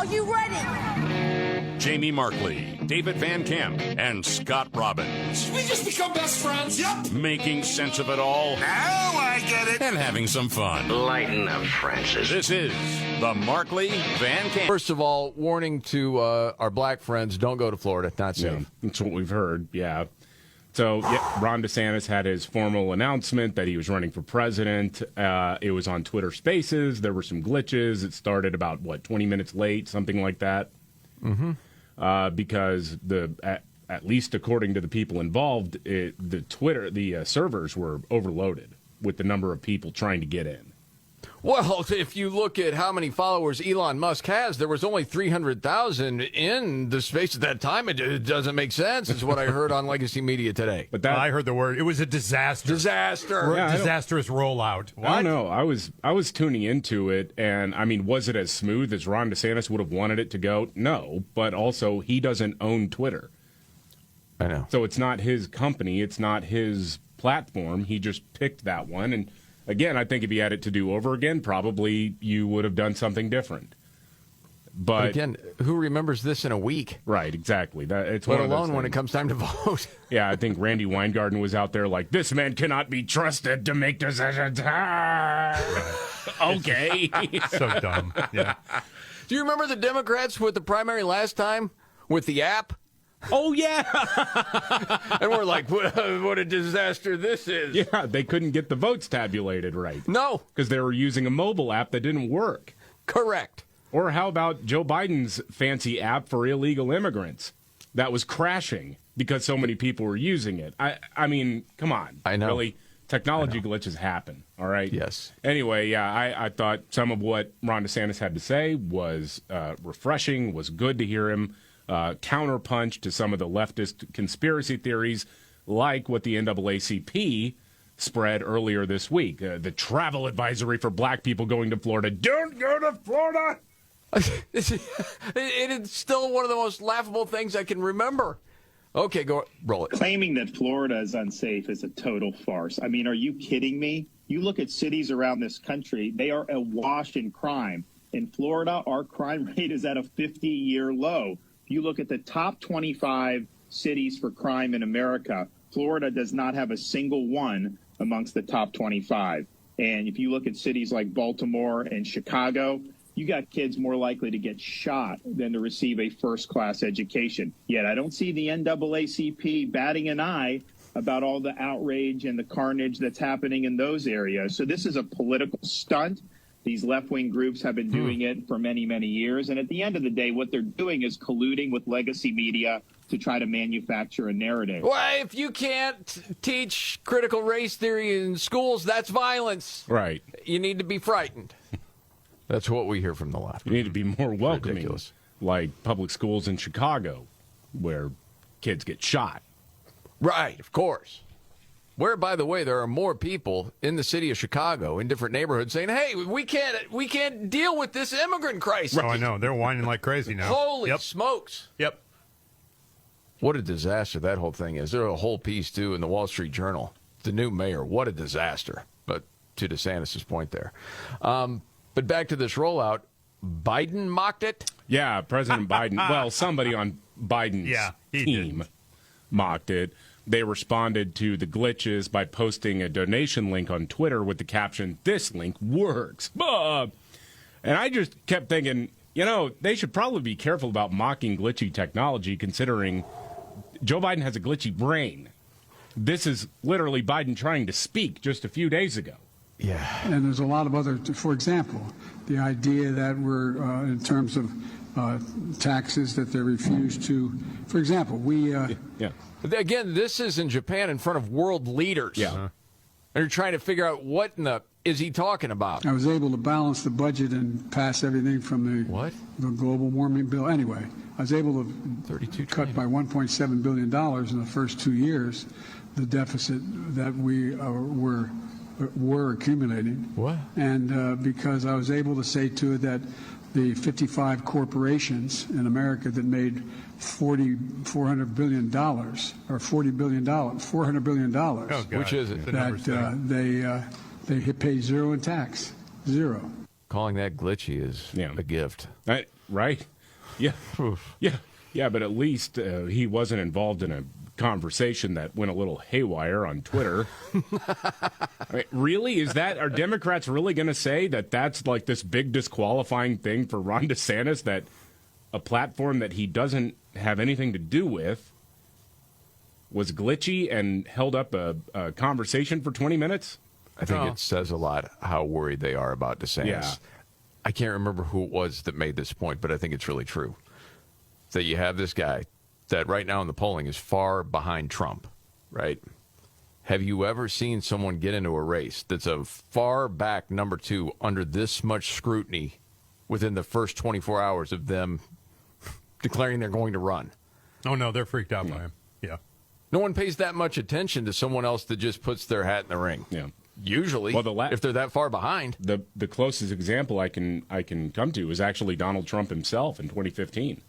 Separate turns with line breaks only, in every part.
Are you ready?
Jamie Markley, David Van Camp, and Scott Robbins.
We just become best friends. Yep.
Making sense of it all.
Now I get it.
And having some fun.
Lighten up, Francis.
This is the Markley Van Camp.
First of all, warning to our black friends, don't go to Florida. Not safe.
Yeah, that's what we've heard, yeah. So, yeah, Ron DeSantis had his formal announcement that he was running for president. It was on Twitter Spaces. There were some glitches. It started about, 20 minutes late, something like that. Mm-hmm. Because at least according to the people involved, the servers were overloaded with the number of people trying to get in.
Well, if you look at how many followers Elon Musk has, there was only 300,000 in the space at that time. It doesn't make sense, is what I heard on Legacy Media today.
But I heard the word. It was a disaster.
Disaster.
Yeah, disastrous rollout. What?
I don't know. I was tuning into it, and, I mean, was it as smooth as Ron DeSantis would have wanted it to go? No, but also he doesn't own Twitter.
I know.
So it's not his company. It's not his platform. He just picked that one, and again, I think if he had it to do over again, probably you would have done something different. But
again, who remembers this in a week?
Right, exactly. It's
Let
one of those
alone when it
things.
comes time to vote.
Yeah, I think Randy Weingarten was out there like, this man cannot be trusted to make decisions. Okay.
So dumb. Yeah.
Do you remember the Democrats with the primary last time with the app?
Oh, yeah.
And we're like, what a disaster this is.
Yeah, they couldn't get the votes tabulated right.
No.
Because they were using a mobile app that didn't work.
Correct.
Or how about Joe Biden's fancy app for illegal immigrants that was crashing because so many people were using it? I mean, come on.
I know.
Really, technology glitches happen, all right?
Yes.
Anyway, yeah, I thought some of what Ron DeSantis had to say was refreshing, was good to hear him counterpunch to some of the leftist conspiracy theories, like what the NAACP spread earlier this week. The travel advisory for black people going to Florida. Don't go to Florida!
It is still one of the most laughable things I can remember. Okay, go roll it.
Claiming that Florida is unsafe is a total farce. I mean, are you kidding me? You look at cities around this country, they are awash in crime. In Florida, our crime rate is at a 50-year low. You look at the top 25 cities for crime in America, Florida does not have a single one amongst the top 25. And if you look at cities like Baltimore and Chicago, you got kids more likely to get shot than to receive a first-class education. Yet I don't see the NAACP batting an eye about all the outrage and the carnage that's happening in those areas. So this is a political stunt. These left-wing groups have been doing it for many, many years. And at the end of the day, what they're doing is colluding with legacy media to try to manufacture a narrative.
Well, if you can't teach critical race theory in schools, that's violence.
Right.
You need to be frightened. That's what we hear from the left.
You need to be more welcoming,
Ridiculous.
like public schools in Chicago, where kids get shot.
Right, of course. Where, by the way, there are more people in the city of Chicago in different neighborhoods saying, "Hey, we can't deal with this immigrant crisis."
Oh, I know. They're whining like crazy now.
Holy smokes!
Yep.
What a disaster that whole thing is. There's a whole piece too in the Wall Street Journal. The new mayor, what a disaster. But to DeSantis' point there. But back to this rollout, Biden mocked it.
Yeah, President Biden. Well, somebody on Biden's team mocked it. They responded to the glitches by posting a donation link on Twitter with the caption, "This link works." And I just kept thinking, they should probably be careful about mocking glitchy technology, considering Joe Biden has a glitchy brain. This is literally Biden trying to speak just a few days ago.
Yeah.
And there's a lot of other, for example, the idea that we're, in terms of taxes, that they refuse to, for example,
Again, this is in Japan in front of world leaders.
Yeah.
And you're trying to figure out what in the is he talking about.
I was able to balance the budget and pass everything from the global warming bill. Anyway, I was able to cut by $1.7 billion in the first 2 years the deficit that we were accumulating.
What?
And because I was able to say to it that the 55 corporations in America that made $400 billion, or $40 billion, $400 billion.
Oh, God.
Which is it?
That they pay zero in tax. Zero.
Calling that glitchy is a gift.
right? Yeah, yeah. But at least he wasn't involved in a conversation that went a little haywire on Twitter. I mean, really? Are Democrats really going to say that that's like this big disqualifying thing for Ron DeSantis, that a platform that he doesn't have anything to do with was glitchy and held up a conversation for 20 minutes?
I think it says a lot how worried they are about DeSantis.
Yeah.
I can't remember who it was that made this point, but I think it's really true. That you have this guy that right now in the polling is far behind Trump, right? Have you ever seen someone get into a race that's a far back number 2 under this much scrutiny within the first 24 hours of them declaring they're going to run?
Oh, no, they're freaked out by him. Yeah.
No one pays that much attention to someone else that just puts their hat in the ring.
Yeah.
Usually, if they're that far behind.
The closest example I can come to is actually Donald Trump himself in 2015.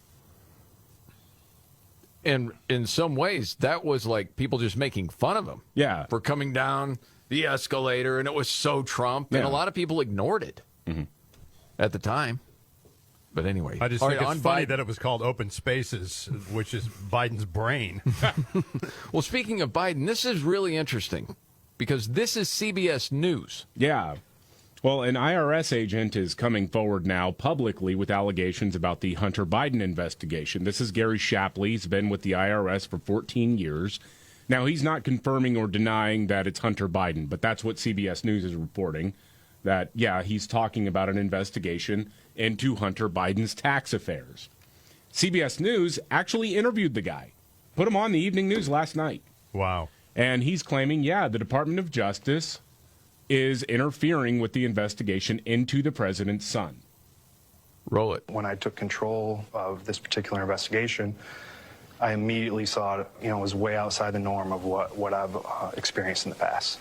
And in some ways, that was like people just making fun of him.
Yeah.
For coming down the escalator, and it was so Trump.
Yeah.
And a lot of people ignored it at the time. But anyway.
I just think it's funny that it was called Open Spaces, which is Biden's brain.
Well, speaking of Biden, this is really interesting because this is CBS News.
Yeah. Well, an IRS agent is coming forward now publicly with allegations about the Hunter Biden investigation. This is Gary Shapley. He's been with the IRS for 14 years. Now, he's not confirming or denying that it's Hunter Biden, but that's what CBS News is reporting, that, yeah, he's talking about an investigation into Hunter Biden's tax affairs. CBS News actually interviewed the guy, put him on the evening news last night.
Wow.
And he's claiming, yeah, the Department of Justice is interfering with the investigation into the president's son.
Roll it.
When I took control of this particular investigation, I immediately saw it, was way outside the norm of what I've experienced in the past.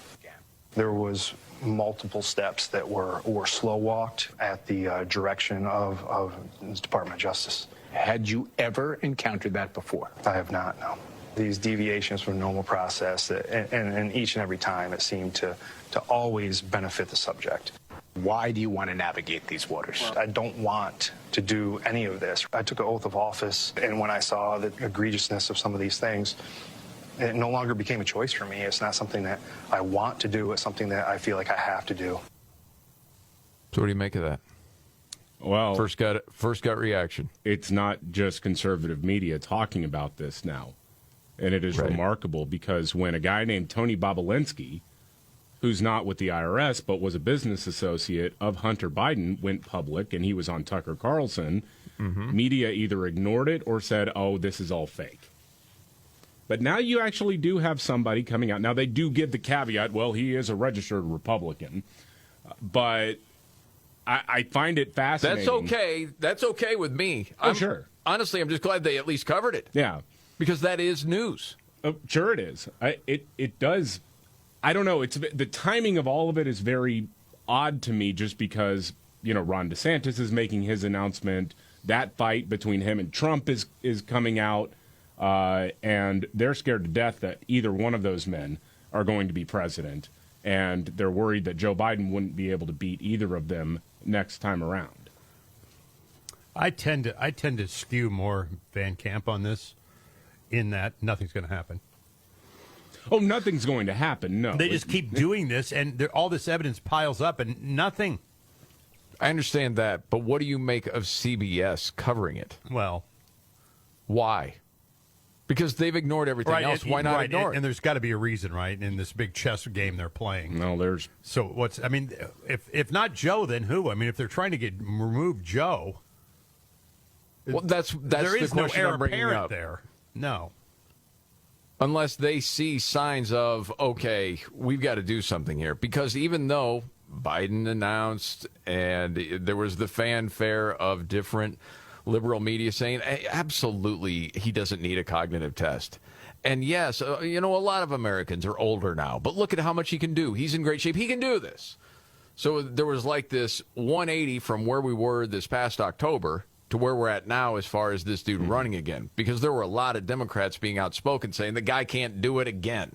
There was multiple steps that were slow walked at the direction of the Department of Justice.
Had you ever encountered that before?
I have not, no. These deviations from normal process, and each and every time it seemed to always benefit the subject.
Why do you want to navigate these waters?
I don't want to do any of this. I took an oath of office, and when I saw the egregiousness of some of these things, it no longer became a choice for me. It's not something that I want to do. It's something that I feel like I have to do.
So what do you make of that?
Well,
first gut reaction.
It's not just conservative media talking about this now. And it is remarkable because when a guy named Tony Bobulinski, who's not with the IRS but was a business associate of Hunter Biden, went public and he was on Tucker Carlson, media either ignored it or said, oh, this is all fake. But now you actually do have somebody coming out. Now, they do give the caveat, well, he is a registered Republican. But I find it fascinating.
That's okay. That's okay with me.
Sure.
Honestly, I'm just glad they at least covered it.
Yeah.
Because that is news.
Sure it is. It does. I don't know. It's the timing of all of it is very odd to me just because, Ron DeSantis is making his announcement. That fight between him and Trump is coming out. And they're scared to death that either one of those men are going to be president. And they're worried that Joe Biden wouldn't be able to beat either of them next time around.
I tend to skew more Van Camp on this, in that nothing's going to happen.
Oh, nothing's going to happen, no.
They just keep doing this, and all this evidence piles up, and nothing.
I understand that, but what do you make of CBS covering it?
Well,
why? Because they've ignored everything else. Why not ignore it?
And there's got to be a reason, right, in this big chess game they're playing.
No, there's...
So if not Joe, then who? I mean, if they're trying to remove Joe...
Well, that's
there
the
is no
question
heir
I'm bringing
apparent
up.
there. No.
Unless they see signs of, okay, we've got to do something here. Because even though Biden announced and there was the fanfare of different liberal media saying, hey, absolutely, he doesn't need a cognitive test. And yes, a lot of Americans are older now, but look at how much he can do. He's in great shape. He can do this. So there was like this 180 from where we were this past October to where we're at now as far as this dude running again. Because there were a lot of Democrats being outspoken saying the guy can't do it again.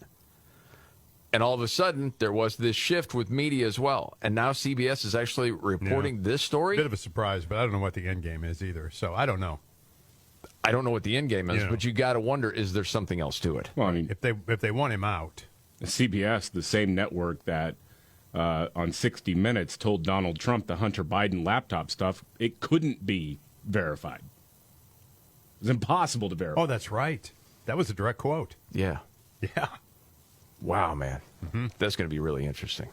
And all of a sudden, there was this shift with media as well. And now CBS is actually reporting this story.
Bit of a surprise, but I don't know what the end game is either. So I don't know.
I don't know what the end game is, but you got to wonder, is there something else to it?
Well, I mean,
if they want him out.
CBS, the same network that on 60 Minutes told Donald Trump the Hunter Biden laptop stuff, it couldn't be verified. It's impossible to verify.
Oh, that's right. That was a direct quote.
Yeah.
Yeah.
Wow, man. That's going to be really interesting.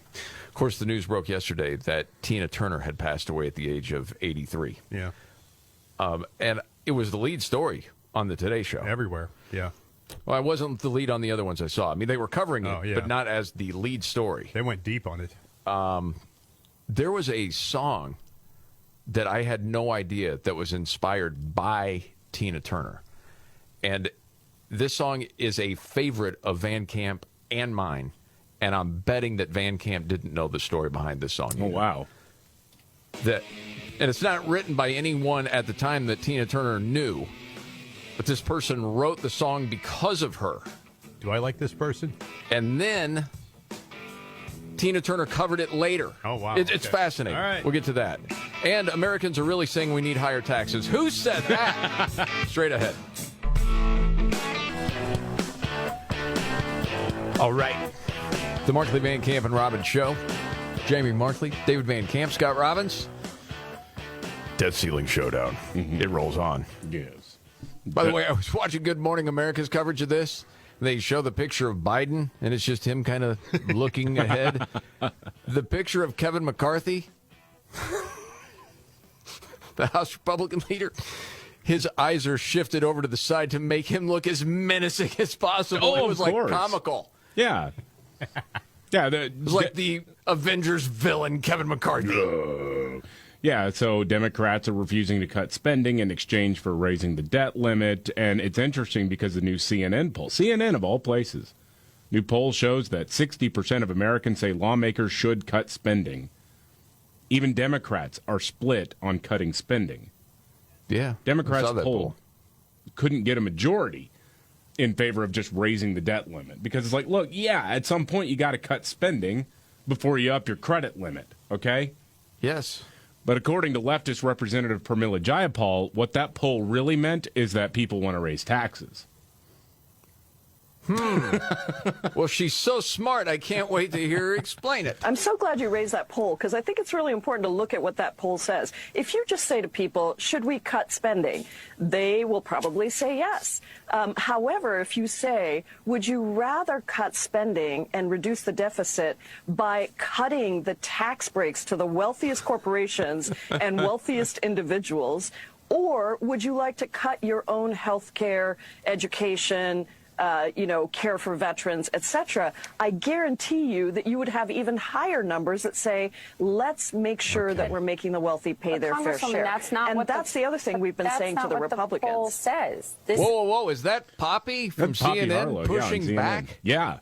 Of course, the news broke yesterday that Tina Turner had passed away at the age of 83.
Yeah.
And it was the lead story on the Today Show.
Everywhere. Yeah.
Well, it wasn't the lead on the other ones I saw. I mean, they were covering it, but not as the lead story.
They went deep on it.
There was a song that I had no idea that was inspired by Tina Turner. And this song is a favorite of Van Camp and mine, and I'm betting that Van Camp didn't know the story behind this song.
Oh, wow.
And it's not written by anyone at the time that Tina Turner knew, but this person wrote the song because of her.
Do I like this person?
And then Tina Turner covered it later.
Oh, wow.
It's fascinating.
All right.
We'll get to that. And Americans are really saying we need higher taxes. Who said that? Straight ahead. All right. The Markley, Van Camp, and Robbins Show. Jamie Markley, David Van Camp, Scott Robbins. Debt Ceiling Showdown. It rolls on.
Yes.
By the way, I was watching Good Morning America's coverage of this. They show the picture of Biden, and it's just him kind of looking ahead. The picture of Kevin McCarthy, the House Republican leader, his eyes are shifted over to the side to make him look as menacing as possible.
Oh,
it was
of
like
course.
comical.
Yeah. Yeah.
It was like the Avengers villain, Kevin McCarthy.
Yeah, so Democrats are refusing to cut spending in exchange for raising the debt limit. And it's interesting because the new CNN poll, CNN of all places, new poll shows that 60% of Americans say lawmakers should cut spending. Even Democrats are split on cutting spending.
Yeah.
Democrats
I saw that
poll couldn't get a majority in favor of just raising the debt limit because it's like, look, yeah, at some point you got to cut spending before you up your credit limit, okay?
Yes.
But according to leftist Representative Pramila Jayapal, what that poll really meant is that people want to raise taxes.
Well, she's so smart, I can't wait to hear her explain it.
I'm so glad you raised that poll because I think it's really important to look at what that poll says. If you just say to people, should we cut spending, they will probably say yes. However, if you say, would you rather cut spending and reduce the deficit by cutting the tax breaks to the wealthiest corporations and wealthiest individuals, or would you like to cut your own health care, education, care for veterans, etc., I guarantee you that you would have even higher numbers that say, let's make sure that we're making the wealthy pay their fair share.
That's not
and
what
that's the other thing we've been saying to the Republicans.
The poll says.
Whoa. Is that Poppy from
Poppy
CNN
Harlow,
pushing
on CNN.
back?
Yeah.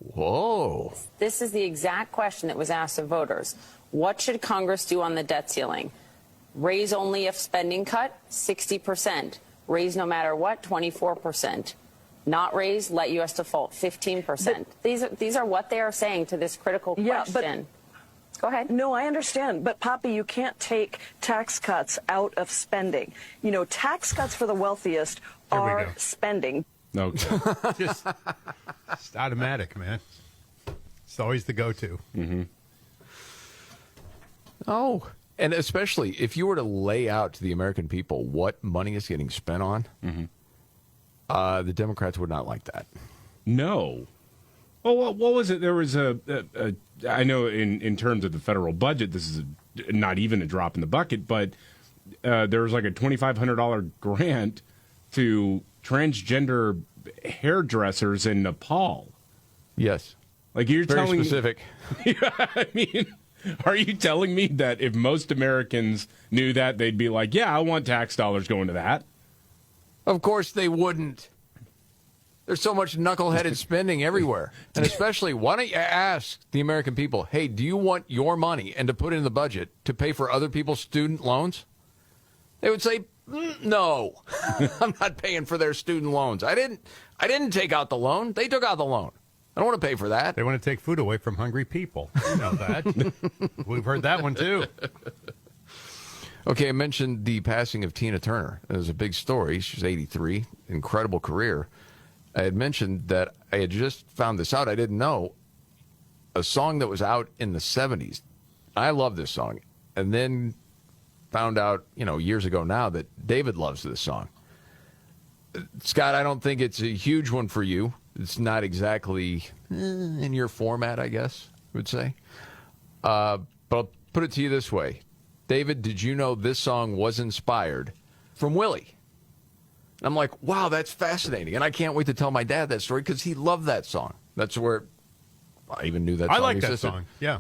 Whoa.
This is the exact question that was asked of voters. What should Congress do on the debt ceiling? Raise only if spending cut? 60%. Raise no matter what? 24%. Not raise, let U.S. default, 15%. These are what they are saying to this critical question. Go ahead.
No, I understand. But, Poppy, you can't take tax cuts out of spending. Tax cuts for the wealthiest are spending.
No.
Just it's automatic, man. It's always the go-to.
Mm-hmm.
Oh, and especially if you were to lay out to the American people what money is getting spent on, the Democrats would not like that.
No. Well, what was it? There was I know in terms of the federal budget, this is not even a drop in the bucket, but there was like a $2,500 grant to transgender hairdressers in Nepal.
Yes.
Like you're
very
telling
specific.
I mean, are you telling me that if most Americans knew that, they'd be like, yeah, I want tax dollars going to that?
Of course they wouldn't. There's so much knuckleheaded spending everywhere. And especially, why don't you ask the American people, hey, do you want your money and to put in the budget to pay for other people's student loans? They would say, no, I'm not paying for their student loans. I didn't take out the loan. They took out the loan. I don't want to pay for that.
They want to take food away from hungry people. You know that. We've heard that one, too.
Okay, I mentioned the passing of Tina Turner. It was a big story. She's 83, incredible career. I had mentioned that I had just found this out. I didn't know. A song that was out in the 70s. I love this song. And then found out, years ago now that David loves this song. Scott, I don't think it's a huge one for you. It's not exactly in your format, I guess, I would say. But I'll put it to you this way. David, did you know this song was inspired from Willie? And I'm like, wow, that's fascinating. And I can't wait to tell my dad that story because he loved that song. That's where I even knew that song
I like
existed.
that song, yeah.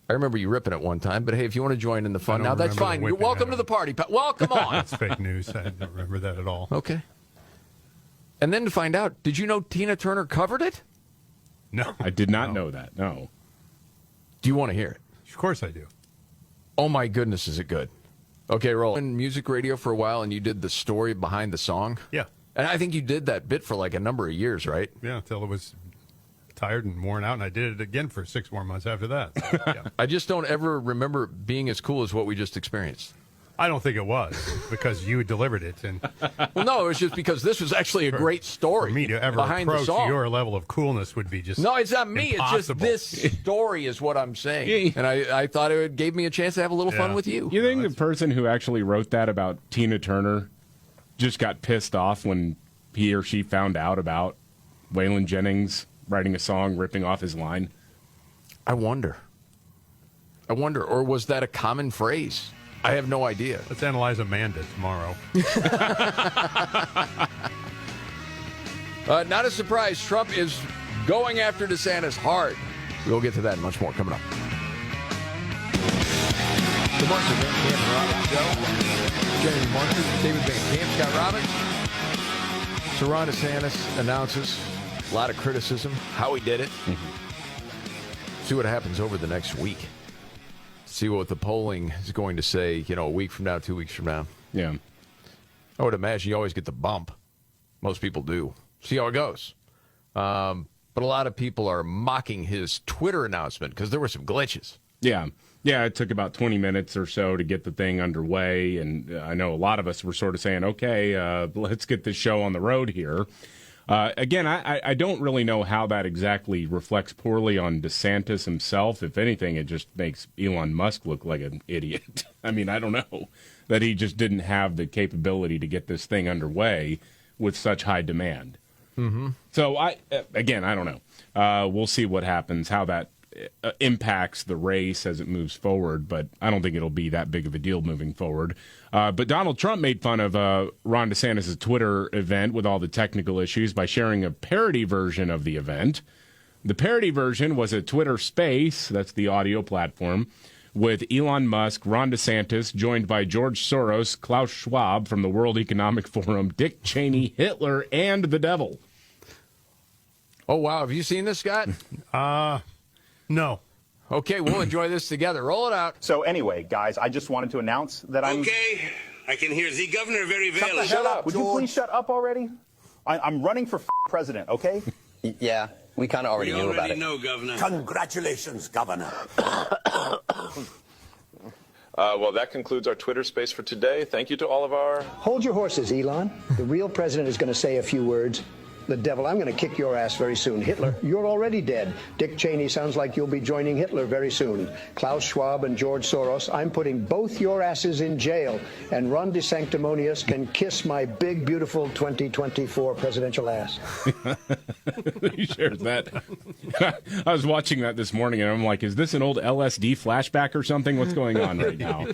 I remember you ripping it one time, but hey, if you want to join in the fun now, that's fine. You're welcome to the party. Well, come on.
That's fake news. I don't remember that at all.
Okay. And then to find out, did you know Tina Turner covered it?
No.
I did not know that, no.
Do you want to hear it?
Of course I do.
Oh, my goodness, is it good? Okay, roll. In music radio for a while, and you did the story behind the song?
Yeah.
And I think you did that bit for like a number of years, right?
Yeah, until it was tired and worn out, and I did it again for 6 more months after that. So, yeah.
I just don't ever remember it being as cool as what we just experienced.
I don't think it was, because you delivered it. And
well, no, it was just because this was actually a great story.
For me to ever
behind the
approach
song.
your level of coolness would be just
No, it's not me.
impossible.
It's just this story is what I'm saying. And I thought it gave me a chance to have a little fun with you.
You think the person who actually wrote that about Tina Turner just got pissed off when he or she found out about Waylon Jennings writing a song ripping off his line?
I wonder. Or was that a common phrase? I have no idea.
Let's analyze Amanda tomorrow.
Not a surprise. Trump is going after DeSantis hard. We'll get to that and much more coming up. The Markley, Van Camp and Robbins Show. Jenny Markley, David Van Camp, Scott Robbins. So Ron DeSantis announces a lot of criticism, how he did it. See what happens over the next week. See what the polling is going to say, a week from now, 2 weeks from now.
Yeah.
I would imagine you always get the bump. Most people do. See how it goes. But a lot of people are mocking his Twitter announcement because there were some glitches.
Yeah. Yeah, it took about 20 minutes or so to get the thing underway. And I know a lot of us were sort of saying, okay, let's get this show on the road here. Again, I don't really know how that exactly reflects poorly on DeSantis himself. If anything, it just makes Elon Musk look like an idiot. I mean, I don't know that he just didn't have the capability to get this thing underway with such high demand.
Mm-hmm.
So, I don't know. We'll see what happens, how that impacts the race as it moves forward, but I don't think it'll be that big of a deal moving forward. But Donald Trump made fun of Ron DeSantis' Twitter event with all the technical issues by sharing a parody version of the event. The parody version was a Twitter Space, that's the audio platform, with Elon Musk, Ron DeSantis, joined by George Soros, Klaus Schwab from the World Economic Forum, Dick Cheney, Hitler, and the devil.
Oh, wow. Have you seen this, Scott?
No.
Okay, we'll enjoy this together. Roll it out.
So anyway, guys, I just wanted to announce that I'm...
Okay, I can hear the governor very well.
Shut up. Would you please shut up already? I'm running for president, okay?
Yeah, we kind of already knew about it.
We already know, Governor.
Congratulations, Governor.
Well, that concludes our Twitter space for today. Thank you to all of our...
Hold your horses, Elon. The real president is going to say a few words. The devil, I'm going to kick your ass very soon. Hitler, you're already dead. Dick Cheney sounds like you'll be joining Hitler very soon. Klaus Schwab and George Soros, I'm putting both your asses in jail. And Ron DeSanctimonious can kiss my big, beautiful 2024 presidential ass.
He shares that. I was watching that this morning, and I'm like, is this an old LSD flashback or something? What's going on right now?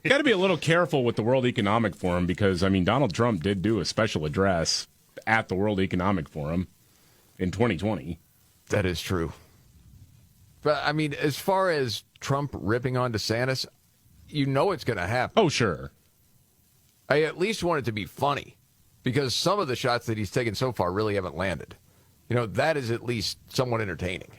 Got to be a little careful with the World Economic Forum because, I mean, Donald Trump did do a special address at the World Economic Forum in 2020.
That is true. But, I mean, as far as Trump ripping on DeSantis, you know it's going to happen.
Oh, sure.
I at least want it to be funny because some of the shots that he's taken so far really haven't landed. That is at least somewhat entertaining.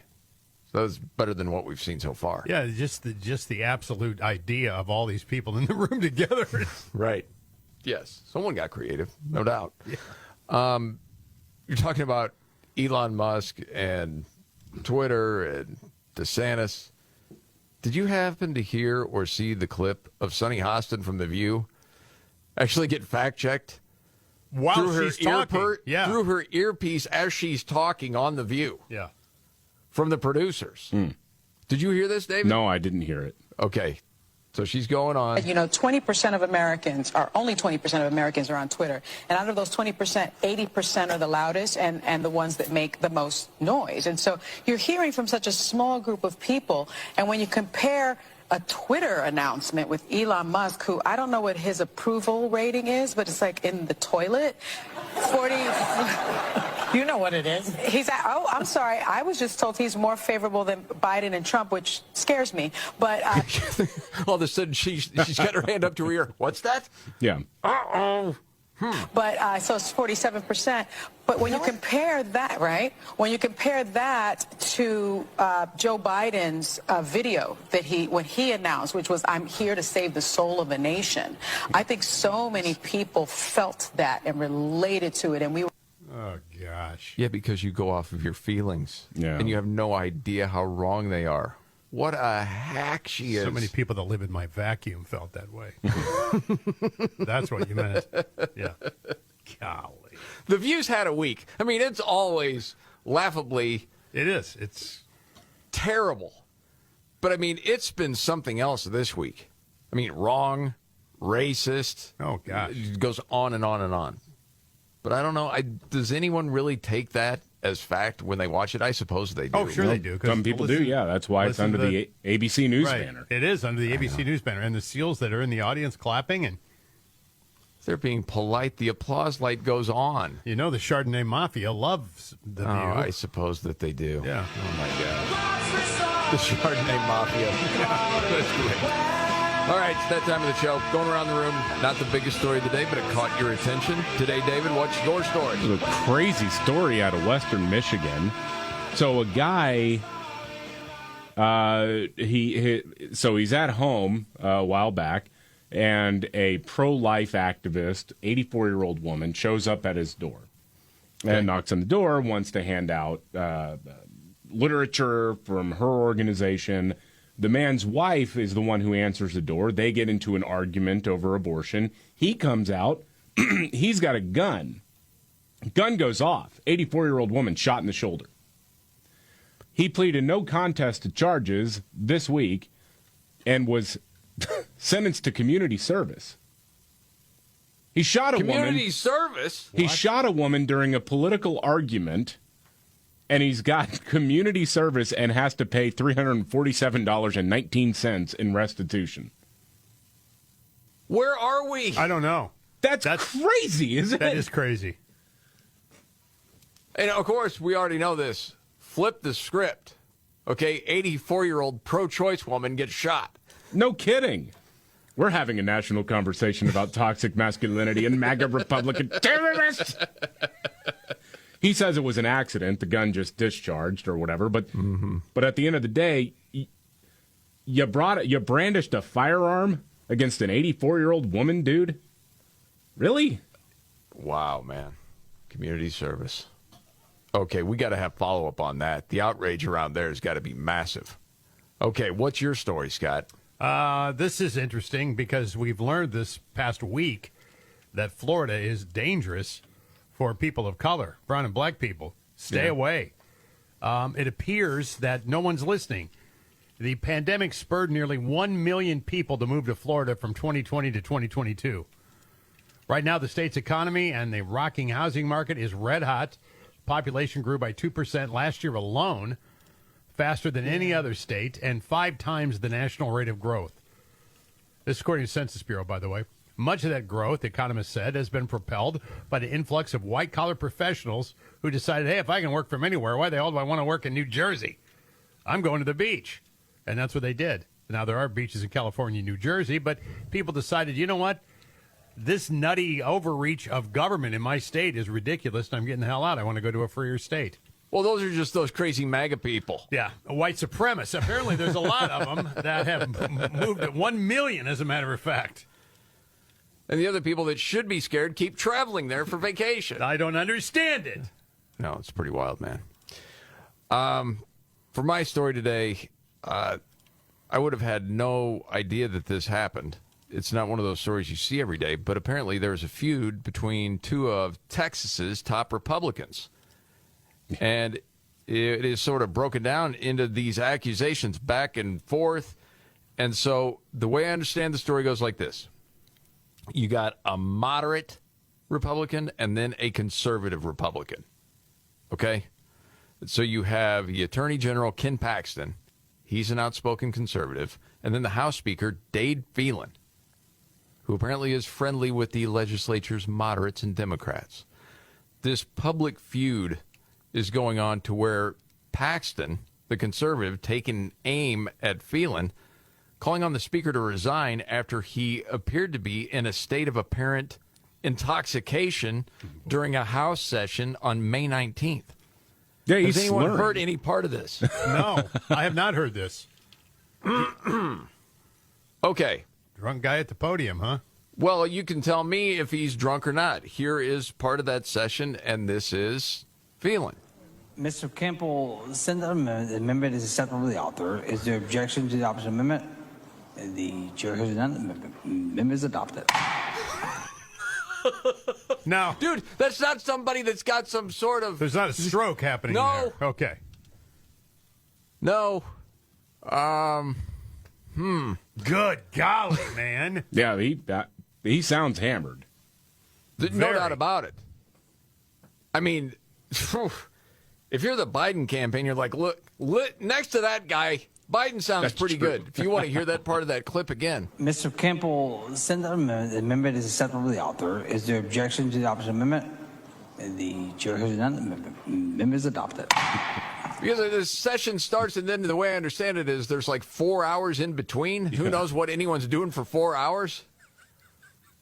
So that's better than what we've seen so far.
Yeah, just the absolute idea of all these people in the room together.
Right. Yes. Someone got creative, no doubt.
Yeah.
You're talking about Elon Musk and Twitter and DeSantis. Did you happen to hear or see the clip of Sunny Hostin from The View actually get fact-checked?
While she's talking.
Through her earpiece as she's talking on The View.
Yeah.
From the producers. Did you hear this, David?
No, I didn't hear it.
Okay. So she's going on.
You know, 20% of Americans, or only 20% of Americans are on Twitter. And out of those 20%, 80% are the loudest and the ones that make the most noise. And so you're hearing from such a small group of people. And when you compare a Twitter announcement with Elon Musk, who I don't know what his approval rating is, but it's like in the toilet. 40. You know what it is. I'm sorry. I was just told he's more favorable than Biden and Trump, which scares me. But
all of a sudden, she's got her hand up to her ear. What's that?
Yeah.
Uh-oh.
But so it's 47%. But when you compare that, right? When you compare that to Joe Biden's video that when he announced, which was "I'm here to save the soul of a nation," I think so many people felt that and related to it, and we.
Oh gosh.
Yeah, because you go off of your feelings,
and
you have no idea how wrong they are. What a hack she is.
So many people that live in my vacuum felt that way. That's what you meant. Yeah. Golly.
The View's had a week. I mean, it's always laughably...
It is. It's
terrible. But, I mean, it's been something else this week. I mean, wrong, racist.
Oh, gosh.
It goes on and on and on. But I don't know. Does anyone really take that as fact when they watch it? I suppose they do.
Oh, sure they do.
Some people do, yeah. That's why it's under the ABC News banner.
It is under the ABC News banner. And the SEALs that are in the audience clapping and...
They're being polite. The applause light goes on.
You know the Chardonnay Mafia loves The View.
Oh, I suppose that they do.
Yeah.
Oh, my God. The Chardonnay Mafia. That's great. All right, it's that time of the show. Going around the room, not the biggest story of the day, but it caught your attention. Today, David, what's your story?
It's a crazy story out of Western Michigan. So a guy, he's at home a while back, and a pro-life activist, 84-year-old woman, shows up at his door and knocks on the door, wants to hand out literature from her organization. The man's wife is the one who answers the door. They get into an argument over abortion. He comes out. He's got a gun. Gun goes off. 84-year-old woman shot in the shoulder. He pleaded no contest to charges this week and was sentenced to community service. He shot a woman.
Community service?
He shot a woman during a political argument, and he's got community service and has to pay $347.19 in restitution.
Where are we?
I don't know.
That's crazy, isn't it?
That is crazy.
And, of course, we already know this. Flip the script. Okay, 84-year-old pro-choice woman gets shot.
No kidding. We're having a national conversation about toxic masculinity and MAGA Republican terrorists. He says it was an accident. The gun just discharged or whatever. But at the end of the day, you brandished a firearm against an 84-year-old woman, dude? Really?
Wow, man. Community service. Okay, we got to have follow-up on that. The outrage around there has got to be massive. Okay, what's your story, Scott?
This is interesting because we've learned this past week that Florida is dangerous for people of color, brown and black people. Stay away. It appears that no one's listening. The pandemic spurred nearly 1 million people to move to Florida from 2020 to 2022. Right now, the state's economy and the rocking housing market is red hot. Population grew by 2% last year alone, faster than any other state, and 5 times the national rate of growth. This is according to the Census Bureau, by the way. Much of that growth, economists said, has been propelled by the influx of white-collar professionals who decided, hey, if I can work from anywhere, why the hell do I want to work in New Jersey? I'm going to the beach. And that's what they did. Now, there are beaches in California and New Jersey, but people decided, you know what? This nutty overreach of government in my state is ridiculous, and I'm getting the hell out. I want to go to a freer state.
Well, those are just those crazy MAGA people.
Yeah, white supremacists. Apparently, there's a lot of them that have moved at 1 million, as a matter of fact.
And the other people that should be scared keep traveling there for vacation.
I don't understand it.
No, it's pretty wild, man. For my story today, I would have had no idea that this happened. It's not one of those stories you see every day, but apparently there's a feud between two of Texas's top Republicans. And it is sort of broken down into these accusations back and forth. And so the way I understand the story goes like this. You got a moderate Republican and then a conservative Republican. Okay? So you have the Attorney General, Ken Paxton. He's an outspoken conservative. And then the House Speaker, Dade Phelan, who apparently is friendly with the legislature's moderates and Democrats. This public feud is going on to where Paxton, the conservative, taking aim at Phelan, calling on the speaker to resign after he appeared to be in a state of apparent intoxication during a House session on May 19th.
Yeah,
Has anyone heard any part of this?
No, I have not heard this.
Okay.
Drunk guy at the podium, huh?
Well, you can tell me if he's drunk or not. Here is part of that session, and this is Phelan.
Mr. Campbell, send the amendment is acceptable to the author. Is there objection to the opposite amendment? The chair has none. The amendment is adopted.
No.
Dude, that's not somebody that's got some sort of...
There's not a stroke happening
No.
there. Okay.
No.
Good golly, man.
Yeah, he sounds hammered.
No doubt about it. I mean, if you're the Biden campaign, you're like, look, next to that guy, Biden sounds
That's
pretty
true.
good. If you want to hear that part of that clip again.
Mr. Campbell, send the amendment is acceptable to the author. Is there objection to the opposite amendment? The chair has none. The amendment is adopted.
Because the session starts, and then the way I understand it is there's like 4 hours in between. Yeah. Who knows what anyone's doing for 4 hours?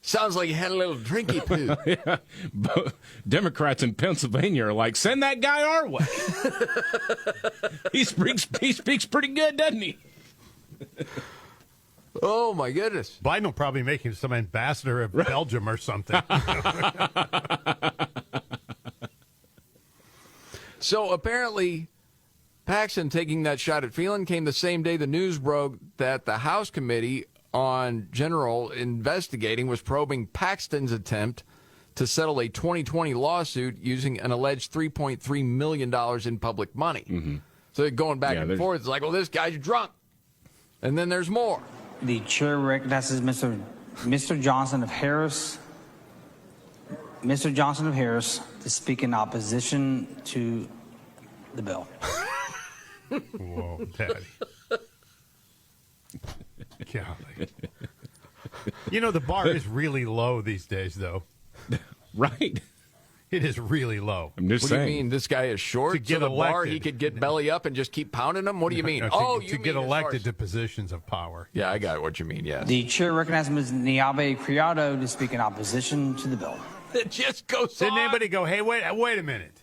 Sounds like you had a little drinky poo.
Yeah. Democrats in Pennsylvania are like, send that guy our way. he speaks pretty good, doesn't he?
Oh, my goodness.
Biden will probably make him some ambassador of Belgium or something.
So apparently, Paxton taking that shot at Phelan came the same day the news broke that the House Committee on General Investigating was probing Paxton's attempt to settle a 2020 lawsuit using an alleged $3.3 million in public money. Mm-hmm. So they're going back and forth. It's like, well, this guy's drunk. And then there's more.
The chair recognizes Mr. Johnson of Harris. Mr. Johnson of Harris to speak in opposition to the bill.
Whoa, Daddy. Golly. You know, the bar is really low these days, though.
Right.
It is really low.
I'm just
saying.
What
do you mean? This guy is short?
To get
the
elected.
Bar, he could get belly up and just keep pounding them? What do you mean?
No, to get elected to positions of power.
Yeah, I got what you mean, yes.
The chair recognizes Ms. Niabe Criado to speak in opposition to the bill.
It just goes
Didn't
on.
anybody go, hey, wait a minute?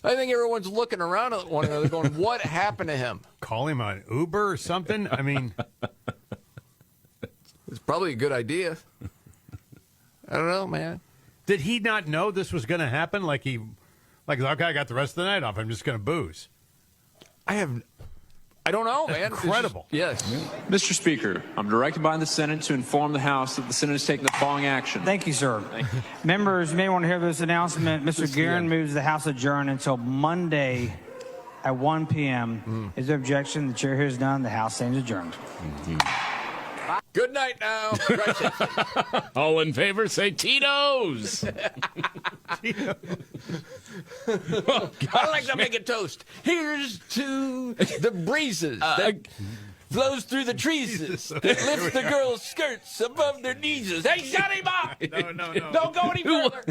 I think everyone's looking around at one another going, what happened to him?
Call him an Uber or something? I mean...
It's probably a good idea. I don't know, man.
Did he not know this was going to happen? Like, okay, I got the rest of the night off. I'm just going to booze.
I don't know, man.
Incredible.
Yes.
Mr. Speaker, I'm directed by the Senate to inform the House that the Senate is taking the following action.
Thank you, sir.
Thank you.
Members may want to hear this announcement. Mr. Guerin moves the House adjourn until Monday at 1 p.m. Is there objection? The chair hears none. The House stands adjourned.
Mm-hmm. Good night now.
All in favor, say Tito's.
Oh, I'd like to make a toast. Here's to the breezes that flows through the trees that lifts the girls' skirts above their knees. Hey, Johnny Bob!
No.
Don't go any further.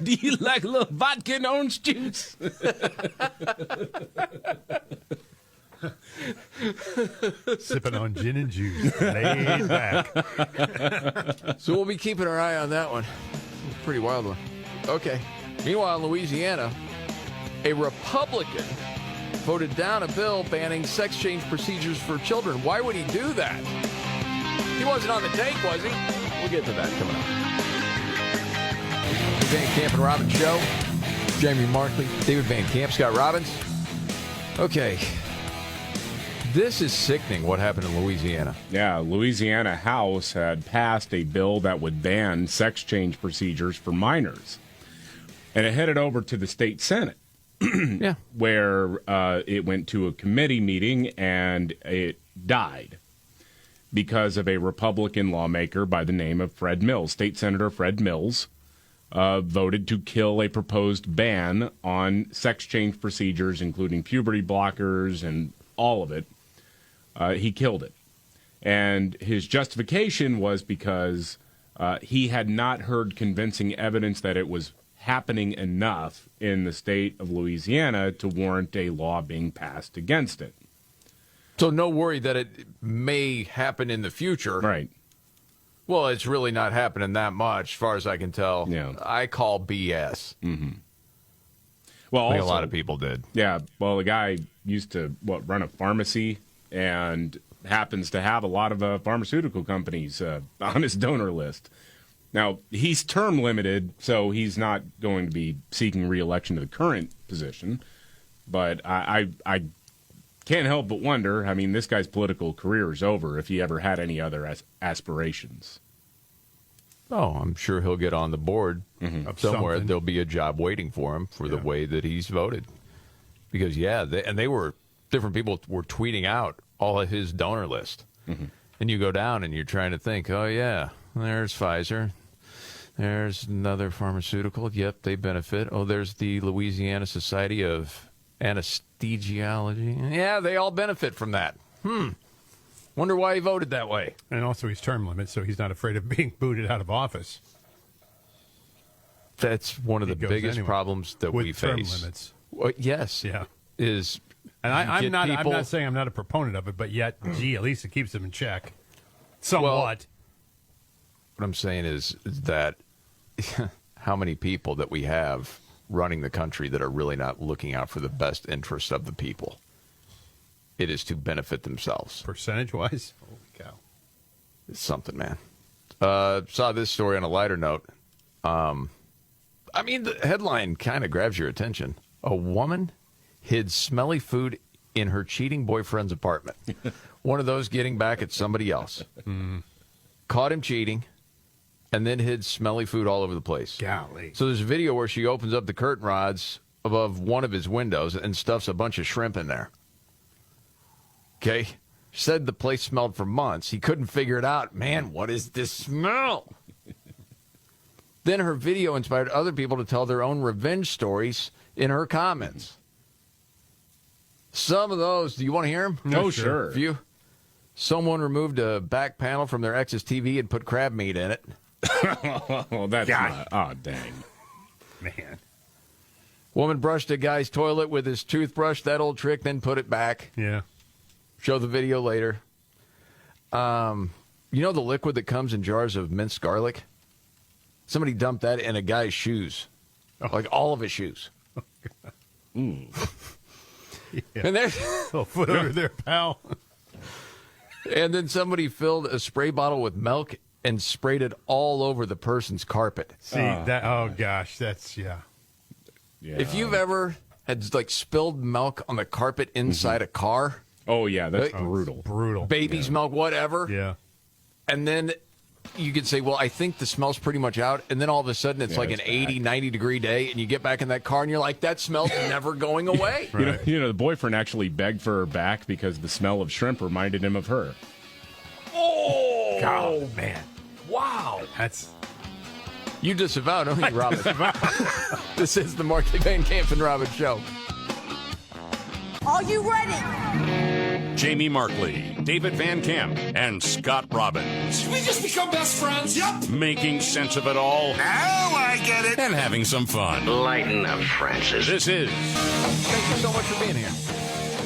Do you like a little vodka and orange juice?
Sipping on gin and juice. Laid back.
So we'll be keeping our eye on that one. Pretty wild one. Okay. Meanwhile, in Louisiana, a Republican voted down a bill banning sex change procedures for children. Why would he do that? He wasn't on the take, was he? We'll get to that coming up. The Van Camp and Robbins Show. Jamie Markley, David Van Camp, Scott Robbins. Okay. This is sickening what happened in Louisiana.
Yeah, Louisiana House had passed a bill that would ban sex change procedures for minors. And it headed over to the state Senate,
yeah,
where it went to a committee meeting and it died because of a Republican lawmaker by the name of Fred Mills. State Senator Fred Mills voted to kill a proposed ban on sex change procedures, including puberty blockers and all of it. He killed it. And his justification was because he had not heard convincing evidence that it was happening enough in the state of Louisiana to warrant a law being passed against it.
So no worry that it may happen in the future.
Right.
Well, it's really not happening that much, as far as I can tell.
Yeah.
I call BS.
Mm-hmm. Well,
I think
also,
a lot of people did.
Yeah. Well, the guy used to run a pharmacy and happens to have a lot of pharmaceutical companies on his donor list. Now, he's term limited, so he's not going to be seeking re-election to the current position. But I can't help but wonder, I mean, this guy's political career is over if he ever had any other aspirations.
Oh, I'm sure he'll get on the board somewhere.
Something.
There'll be a job waiting for him for the way that he's voted. Because, different people were tweeting out all of his donor list.
Mm-hmm.
And you go down and you're trying to think, oh, yeah, there's Pfizer. There's another pharmaceutical. Yep, they benefit. Oh, there's the Louisiana Society of Anesthesiology. Yeah, they all benefit from that. Wonder why he voted that way.
And also he's term limit, so he's not afraid of being booted out of office.
That's one of the biggest problems that we
term
face.
Limits.
Well, yes.
Yeah.
Is
and I'm not
people,
I'm not saying I'm not a proponent of it, but yet, at least it keeps them in check. Somewhat.
Well, what I'm saying is that how many people that we have running the country that are really not looking out for the best interests of the people. It is to benefit themselves.
Percentage-wise? Holy cow.
It's something, man. Saw this story on a lighter note. The headline kind of grabs your attention. A woman hid smelly food in her cheating boyfriend's apartment. One of those getting back at somebody else. Caught him cheating, and then hid smelly food all over the place.
Golly.
So there's a video where she opens up the curtain rods above one of his windows and stuffs a bunch of shrimp in there. Okay? Said the place smelled for months. He couldn't figure it out. Man, what is this smell? Then her video inspired other people to tell their own revenge stories in her comments. Some of those, do you want to hear them?
No, sure.
Someone removed a back panel from their ex's TV and put crab meat in it.
Oh, that's not. Oh, dang.
Man.
Woman brushed a guy's toilet with his toothbrush, that old trick, then put it back.
Yeah.
Show the video later. You know the liquid that comes in jars of minced garlic? Somebody dumped that in a guy's shoes. Like all of his shoes.
Yeah.
And there's
a foot over there, pal.
And then somebody filled a spray bottle with milk and sprayed it all over the person's carpet.
See, oh gosh, that's, yeah.
If you've ever had spilled milk on the carpet inside a car.
Oh, yeah, that's brutal.
Brutal.
Baby's milk, whatever.
Yeah.
And then you could say, well, I think the smell's pretty much out. And then all of a sudden it's like an 80, 90-degree day, and you get back in that car, and you're like, that smell's never going away.
Right. You know, the boyfriend actually begged for her back because the smell of shrimp reminded him of her.
Oh!
God, man.
Wow.
That's...
You disavow, don't you, Robin? This is the Markley, Van Camp and Robbins Show.
Are you ready?
Jamie Markley, David Van Camp, and Scott Robbins.
Did we just become best friends? Yep.
Making sense of it all.
Now I get it.
And having some fun.
Lighten up, Francis.
This is...
Thank you so much for being here.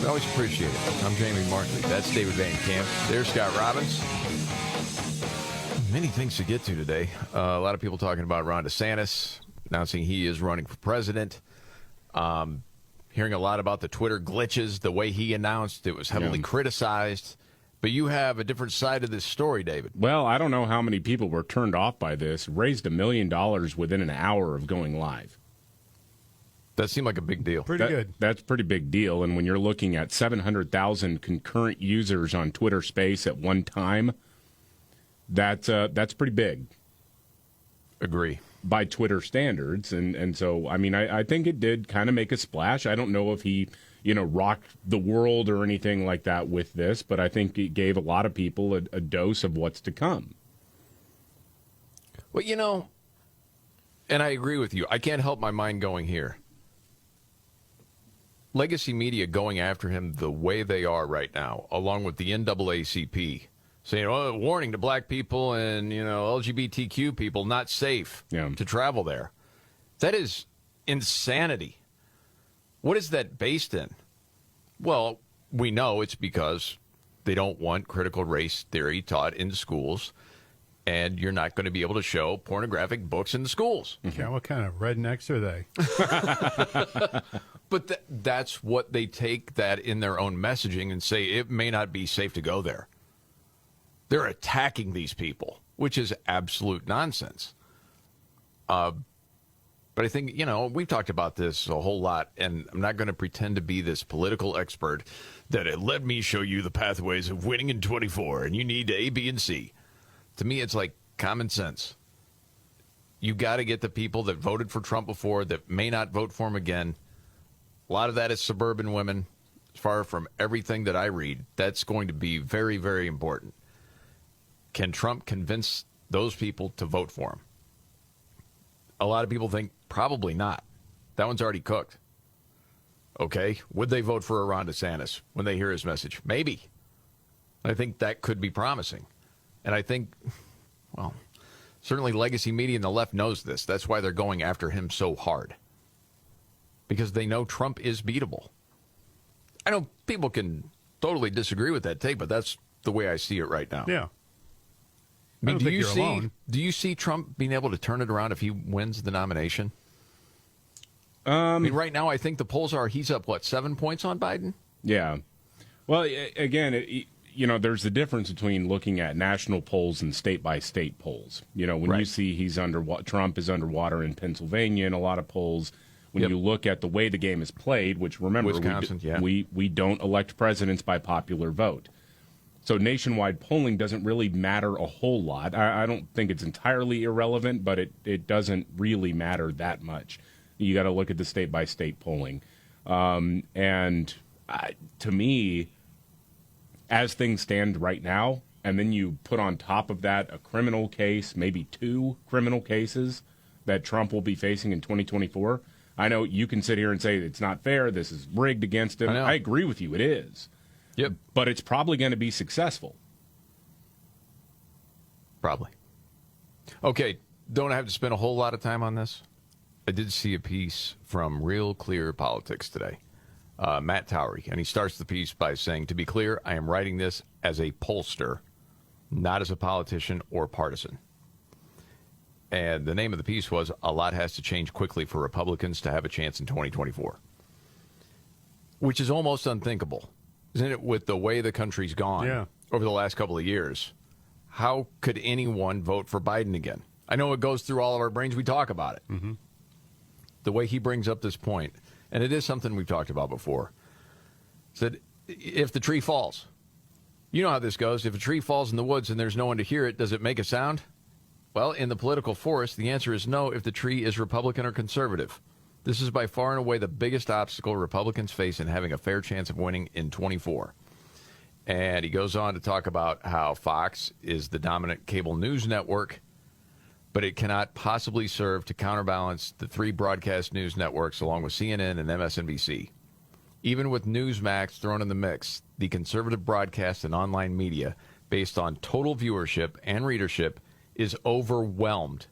We always appreciate it. I'm Jamie Markley. That's David Van Camp. There's Scott Robbins. Many things to get to today. A lot of people talking about Ron DeSantis announcing he is running for president. Hearing a lot about the Twitter glitches, the way he announced it was heavily criticized. But you have a different side of this story, David.
Well, I don't know how many people were turned off by this. Raised $1 million within an hour of going live.
That seemed like a big deal.
Pretty good.
That's a pretty big deal. And when you're looking at 700,000 concurrent users on Twitter Space at one time, that's pretty big.
Agree.
By Twitter standards. And so, I mean, I think it did kind of make a splash. I don't know if he, rocked the world or anything like that with this, but I think it gave a lot of people a dose of what's to come.
Well, and I agree with you. I can't help my mind going here. Legacy media going after him the way they are right now, along with the NAACP, saying, "Oh, warning to black people and LGBTQ people, not safe to travel there." That is insanity. What is that based in? Well, we know it's because they don't want critical race theory taught in schools, and you're not going to be able to show pornographic books in the schools.
Okay, what kind of rednecks are they?
But that's what they take that in their own messaging and say it may not be safe to go there. They're attacking these people, which is absolute nonsense. But I think, we've talked about this a whole lot, and I'm not going to pretend to be this political expert that let me show you the pathways of winning in 24, and you need A, B, and C. To me, it's like common sense. You got to get the people that voted for Trump before that may not vote for him again. A lot of that is suburban women. As far from everything that I read, that's going to be very, very important. Can Trump convince those people to vote for him? A lot of people think probably not. That one's already cooked. Okay, would they vote for Ron DeSantis when they hear his message? Maybe. I think that could be promising. And I think, well, certainly legacy media and the left knows this. That's why they're going after him so hard. Because they know Trump is beatable. I know people can totally disagree with that take, but that's the way I see it right now.
Yeah.
I mean,
don't think you're alone.
do you see Trump being able to turn it around if he wins the nomination?
I
mean, right now, I think the polls are he's up, 7 points on Biden?
Yeah. Well, again, there's a difference between looking at national polls and state-by-state polls. When you see Trump is underwater in Pennsylvania in a lot of polls, when you look at the way the game is played, which, remember,
Wisconsin,
we don't elect presidents by popular vote. So nationwide polling doesn't really matter a whole lot. I don't think it's entirely irrelevant, but it doesn't really matter that much. You got to look at the state-by-state polling. To me, as things stand right now, and then you put on top of that a criminal case, maybe 2 criminal cases that Trump will be facing in 2024, I know you can sit here and say it's not fair, this is rigged against him. I agree with you, it is.
Yep.
But it's probably going to be successful.
Probably. Okay, don't have to spend a whole lot of time on this. I did see a piece from Real Clear Politics today. Matt Towery, and he starts the piece by saying, "To be clear, I am writing this as a pollster, not as a politician or partisan." And the name of the piece was, "A lot has to change quickly for Republicans to have a chance in 2024." Which is almost unthinkable, isn't it, with the way the country's gone over the last couple of years? How could anyone vote for Biden again? I know it goes through all of our brains. We talk about it. Mm-hmm. The way he brings up this point, and it is something we've talked about before, said if the tree falls, you know how this goes. If a tree falls in the woods and there's no one to hear it, does it make a sound? Well, in the political forest, the answer is no if the tree is Republican or conservative. This is by far and away the biggest obstacle Republicans face in having a fair chance of winning in 24. And he goes on to talk about how Fox is the dominant cable news network, but it cannot possibly serve to counterbalance the 3 broadcast news networks along with CNN and MSNBC. Even with Newsmax thrown in the mix, the conservative broadcast and online media, based on total viewership and readership, is overwhelmed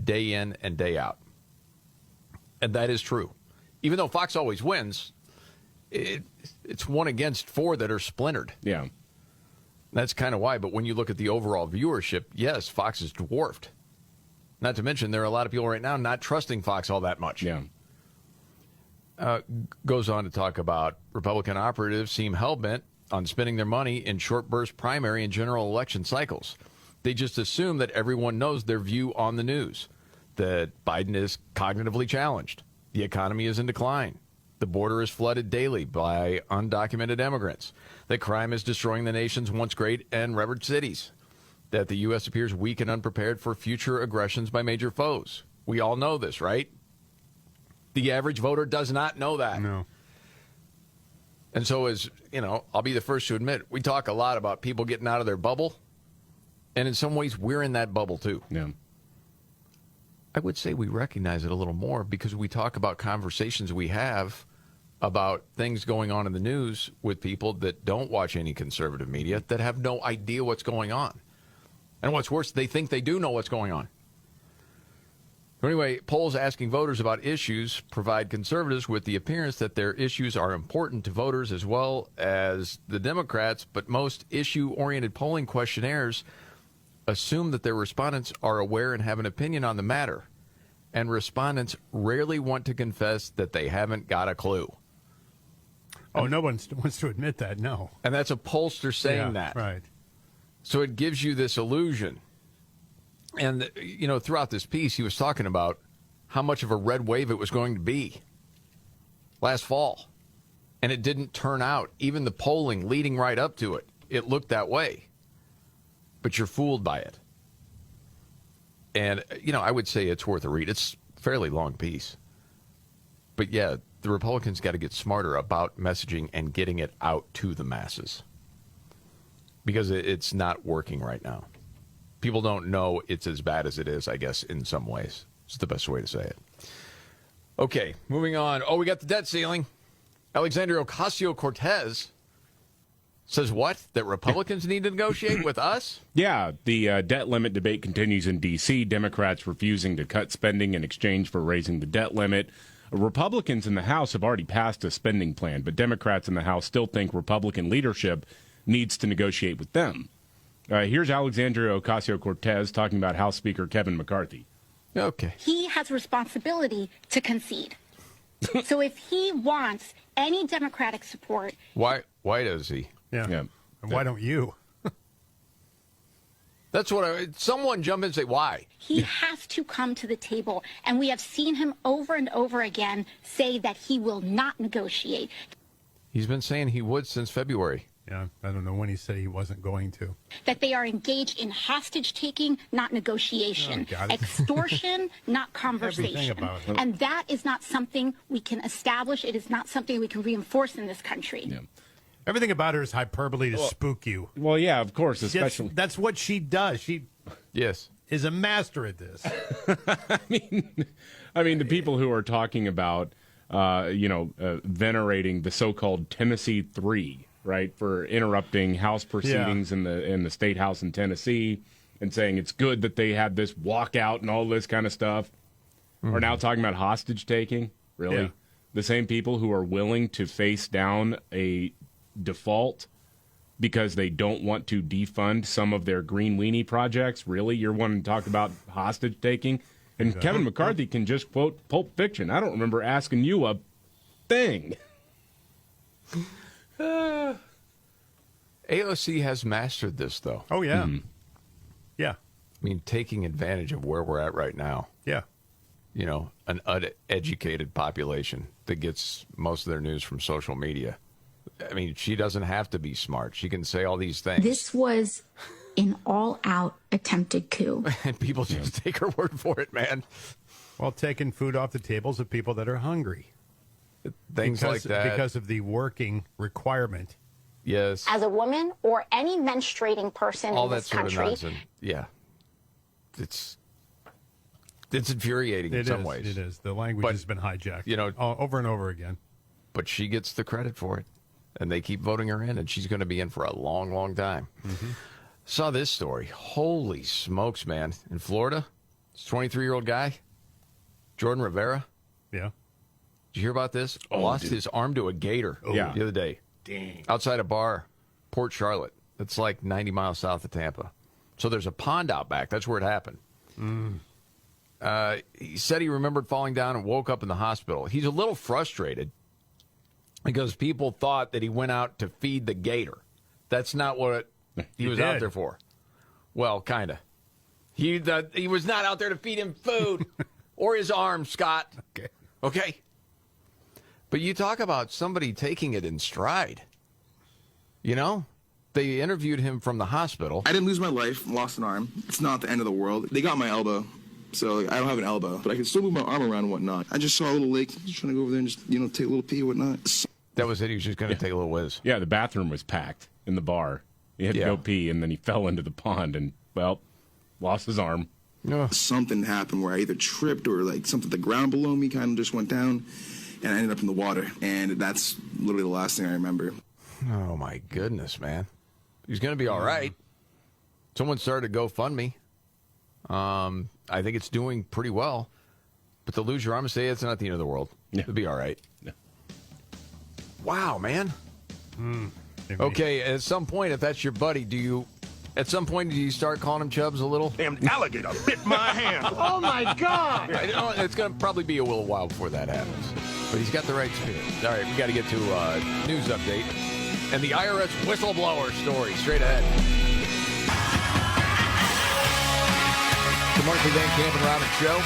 day in and day out. And that is true. Even though Fox always wins, it's 1 against 4 that are splintered.
Yeah.
That's kind of why. But when you look at the overall viewership, yes, Fox is dwarfed. Not to mention, there are a lot of people right now not trusting Fox all that much.
Yeah.
Goes on to talk about Republican operatives seem hell-bent on spending their money in short-burst primary and general election cycles. They just assume that everyone knows their view on the news, that Biden is cognitively challenged. The economy is in decline. The border is flooded daily by undocumented immigrants. That crime is destroying the nation's once great and revered cities. That the U.S. appears weak and unprepared for future aggressions by major foes. We all know this, right? The average voter does not know that.
No.
And so, as you know, I'll be the first to admit, we talk a lot about people getting out of their bubble. And in some ways, we're in that bubble, too.
Yeah.
I would say we recognize it a little more because we talk about conversations we have about things going on in the news with people that don't watch any conservative media, that have no idea what's going on. And what's worse, they think they do know what's going on. Anyway, polls asking voters about issues provide conservatives with the appearance that their issues are important to voters as well as the Democrats, but most issue-oriented polling questionnaires assume that their respondents are aware and have an opinion on the matter, and respondents rarely want to confess that they haven't got a clue.
Oh, no one wants to admit that, no.
And that's a pollster saying that.
Right.
So it gives you this illusion. And, you know, throughout this piece, he was talking about how much of a red wave it was going to be last fall. And it didn't turn out. Even the polling leading right up to it, it looked that way. But you're fooled by it. And, you know, I would say it's worth a read. It's a fairly long piece. But, yeah, the Republicans got to get smarter about messaging and getting it out to the masses. Because it's not working right now. People don't know it's as bad as it is, I guess, in some ways. It's the best way to say it. Okay, moving on. Oh, we got the debt ceiling. Alexandria Ocasio-Cortez says what? That Republicans need to negotiate with us?
Yeah, the debt limit debate continues in D.C. Democrats refusing to cut spending in exchange for raising the debt limit. Republicans in the House have already passed a spending plan, but Democrats in the House still think Republican leadership needs to negotiate with them. Here's Alexandria Ocasio-Cortez talking about House Speaker Kevin McCarthy.
Okay.
He has responsibility to concede. So if he wants any Democratic support...
Why does he?
Yeah. And why don't you?
That's what someone jump in and say, why?
He has to come to the table, and we have seen him over and over again say that he will not negotiate.
He's been saying he would since February.
Yeah, I don't know when he said he wasn't going to.
That they are engaged in hostage-taking, not negotiation. Extortion, not conversation.
About it.
And that is not something we can establish. It is not something we can reinforce in this country.
Yeah.
Everything about her is hyperbole to spook you.
Well, yeah, of course, especially.
That's what she does. She is a master at this.
I mean, the people who are talking about, venerating the so-called Tennessee Three, right, for interrupting House proceedings in the State House in Tennessee, and saying it's good that they had this walkout and all this kind of stuff, are now talking about hostage taking. Really,
Yeah.
The same people who are willing to face down a default because they don't want to defund some of their green weenie projects. Really, you're wanting to talk about hostage taking? And Kevin McCarthy can just quote Pulp Fiction. I don't remember asking you a thing.
AOC has mastered this, though.
Oh, yeah. Yeah.
I mean, taking advantage of where we're at right now.
Yeah.
You know, an uneducated population that gets most of their news from social media. I mean, she doesn't have to be smart. She can say all these things.
This was an all-out attempted coup.
And people just take her word for it, man.
Well, taking food off the tables of people that are hungry.
Things like that.
Because of the working requirement.
Yes.
As a woman or any menstruating person
all
in
that
this
sort
country.
of nonsense. Yeah. It's infuriating in some ways.
It is. The language has been hijacked.
You know,
over and over again.
But she gets the credit for it. And they keep voting her in, and she's going to be in for a long, long time.
Mm-hmm.
Saw this story. Holy smokes, man. In Florida, this 23-year-old guy, Jordan Rivera.
Yeah.
Did you hear about this? Lost his arm to a gator the other day.
Dang.
Outside a bar, Port Charlotte. That's like 90 miles south of Tampa. So there's a pond out back. That's where it happened. He said he remembered falling down and woke up in the hospital. He's a little frustrated because people thought that he went out to feed the gator. That's not what he was out there for. Well, kind of. He was not out there to feed him food or his arm, Scott. Okay? But you talk about somebody taking it in stride. You know? They interviewed him from the hospital.
I didn't lose my life, lost an arm. It's not the end of the world. They got my elbow, so I don't have an elbow, but I can still move my arm around and whatnot. I just saw a little lake, just trying to go over there and just, take a little pee and whatnot.
That was it. He was just going to take a little whiz.
Yeah, the bathroom was packed in the bar. He had to go pee, and then he fell into the pond and, lost his arm.
Something happened where I either tripped or something, the ground below me kind of just went down, and I ended up in the water. And that's literally the last thing I remember.
Oh, my goodness, man. He's going to be all right. Someone started a GoFundMe. I think it's doing pretty well. But to lose your arm and say it's not the end of the world. Yeah. It'll be all right. Yeah. Wow, man. Okay, at some point, if that's your buddy, do you start calling him Chubbs a little?
Damn alligator bit my hand.
Oh, my God.
It's going to probably be a little while before that happens. But he's got the right spirit. All right, we got to get to news update. And the IRS whistleblower story straight ahead. The Markley, Van Camp and Robbins Show.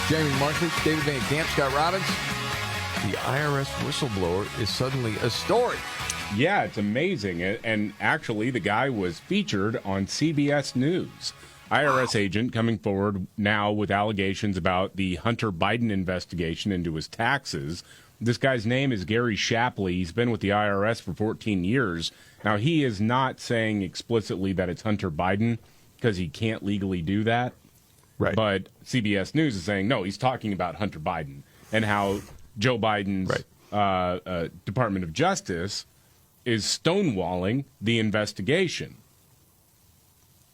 Jeremy Markley, David Van Camp, Scott Robbins. The IRS whistleblower is suddenly a story.
Yeah, it's amazing. And actually, the guy was featured on CBS News. IRS agent coming forward now with allegations about the Hunter Biden investigation into his taxes. This guy's name is Gary Shapley. He's been with the IRS for 14 years. Now, he is not saying explicitly that it's Hunter Biden because he can't legally do that.
Right.
But CBS News is saying, no, he's talking about Hunter Biden and how Joe Biden's Department of Justice is stonewalling the investigation.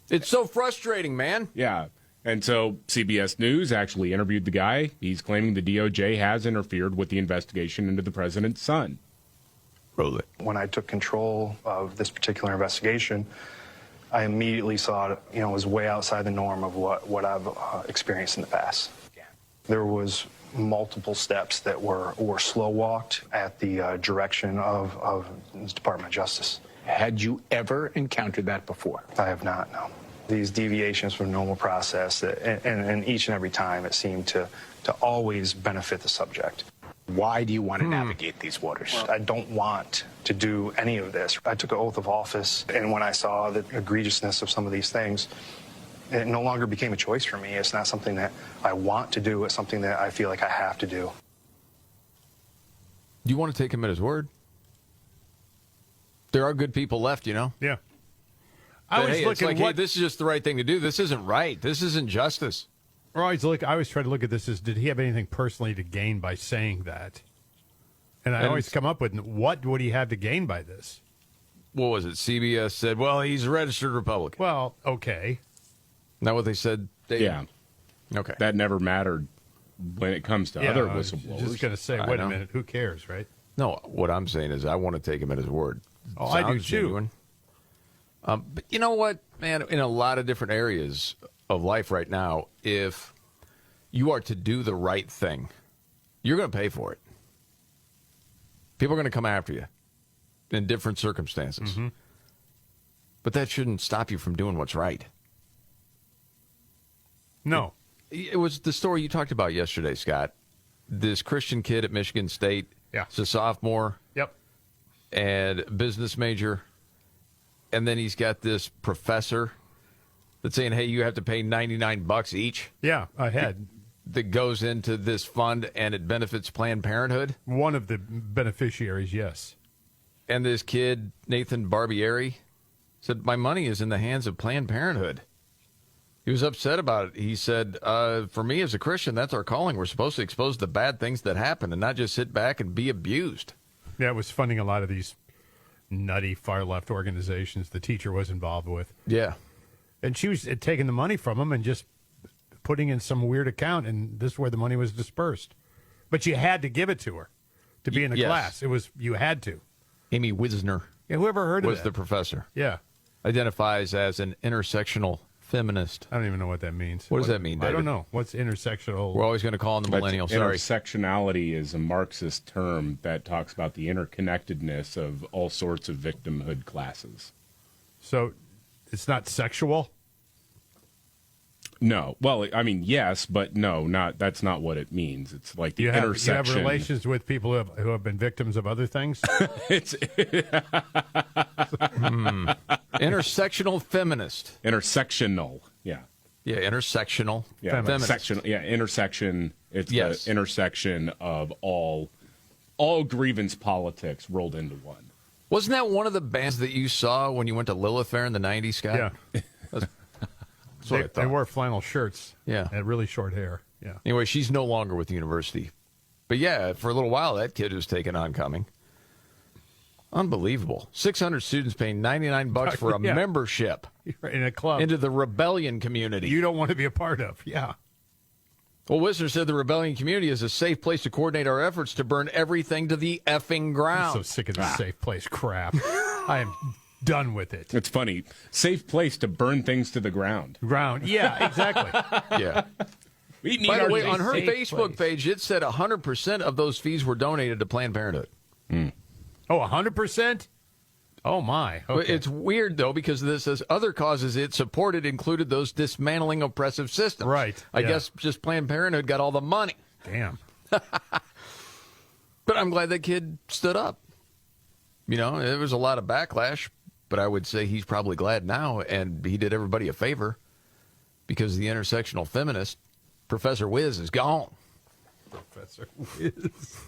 It's so frustrating, man.
Yeah. And so CBS News actually interviewed the guy. He's claiming the DOJ has interfered with the investigation into the president's son.
Roll it.
When I took control of this particular investigation, I immediately saw it, was way outside the norm of what I've experienced in the past. There was multiple steps that were slow walked at the direction of the Department of Justice.
Had you ever encountered that before?
I have not, no. These deviations from normal process, and each and every time it seemed to always benefit the subject.
Why do you want to navigate these waters?
Well, I don't want to do any of this. I took an oath of office, and when I saw the egregiousness of some of these things, it no longer became a choice for me. It's not something that I want to do. It's something that I feel like I have to do.
Do you want to take him at his word? There are good people left,
Yeah.
I was looking hey, this is just the right thing to do. This isn't right. This isn't justice.
I always try to look at this as, did he have anything personally to gain by saying that? And I always come up with, what would he have to gain by this?
What was it? CBS said, well, he's a registered Republican.
Well, okay.
Not what they said?
Yeah.
Okay.
That never mattered when it comes to other whistleblowers.
I was just going to say, wait a minute, who cares, right?
No, what I'm saying is I want to take him at his word.
Oh, I do too.
Genuine. But you know what, man? In a lot of different areas of life right now, if you are to do the right thing, you're going to pay for it. People are going to come after you in different circumstances. Mm-hmm. But that shouldn't stop you from doing what's right.
No.
It was the story you talked about yesterday, Scott. This Christian kid at Michigan State.
Yeah.
He's a sophomore.
Yep.
And business major. And then he's got this professor that's saying, hey, you have to pay $99 each.
Yeah, I had.
That goes into this fund and it benefits Planned Parenthood.
One of the beneficiaries, yes.
And this kid, Nathan Barbieri, said, my money is in the hands of Planned Parenthood. He was upset about it. He said, for me as a Christian, that's our calling. We're supposed to expose the bad things that happen and not just sit back and be abused.
Yeah, it was funding a lot of these nutty far-left organizations the teacher was involved with.
Yeah.
And she was taking the money from them and just putting in some weird account, and this is where the money was dispersed. But you had to give it to her to be in the class. You had to.
Amy Wisner.
Yeah, whoever heard of
was
that?
The professor.
Yeah.
Identifies as an intersectional feminist.
I don't even know what that means.
What does that mean, David?
I don't know. What's intersectional?
We're always going to call him the millennial. Sorry.
Intersectionality is a Marxist term that talks about the interconnectedness of all sorts of victimhood classes.
So it's not sexual?
No. Well, I mean, yes, but no, that's not what it means. It's like the intersection.
You have relations with people who have been victims of other things?
Intersectional feminist.
Intersectional, yeah.
Yeah, intersectional
feminist. Intersection. It's the intersection of all grievance politics rolled into one.
Wasn't that one of the bands that you saw when you went to Lilith Fair in the 90s, Scott?
Yeah. They wore flannel shirts.
Yeah.
And really short hair. Yeah.
Anyway, she's no longer with the university. But yeah, for a little while, that kid was taking oncoming. Unbelievable. 600 students paying $99 for a membership
in a club
into the rebellion community.
You don't want to be a part of. Yeah.
Well, Wisner said the rebellion community is a safe place to coordinate our efforts to burn everything to the effing ground.
I'm so sick of this safe place crap. I am done with it.
It's funny. Safe place to burn things to the ground.
Yeah, exactly.
Yeah. By the way, on her Facebook page, it said 100% of those fees were donated to Planned Parenthood.
Oh, 100%? Oh, my. Okay.
It's weird, though, because this says other causes it supported included those dismantling oppressive systems.
Right.
I guess just Planned Parenthood got all the money.
Damn.
But I'm glad that kid stood up. You know, there was a lot of backlash, but I would say he's probably glad now, and he did everybody a favor because the intersectional feminist, Professor Wiz, is gone.
Professor Wiz.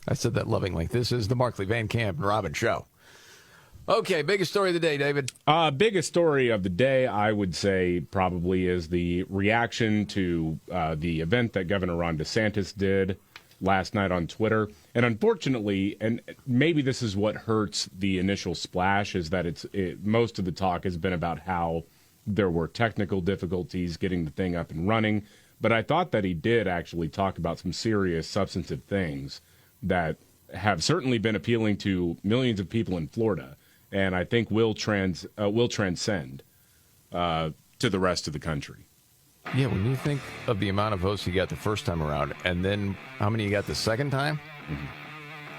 I said that lovingly. This is the Markley, Van Camp, and Robbins Show. Okay, biggest story of the day, David.
Biggest story of the day, I would say, probably is the reaction to the event that Governor Ron DeSantis did last night on Twitter. And unfortunately, and maybe this is what hurts the initial splash, is that most of the talk has been about how there were technical difficulties getting the thing up and running. But I thought that he did actually talk about some serious substantive things that have certainly been appealing to millions of people in Florida, and I think will transcend to the rest of the country.
Yeah, when you think of the amount of votes he got the first time around, and then how many he got the second time,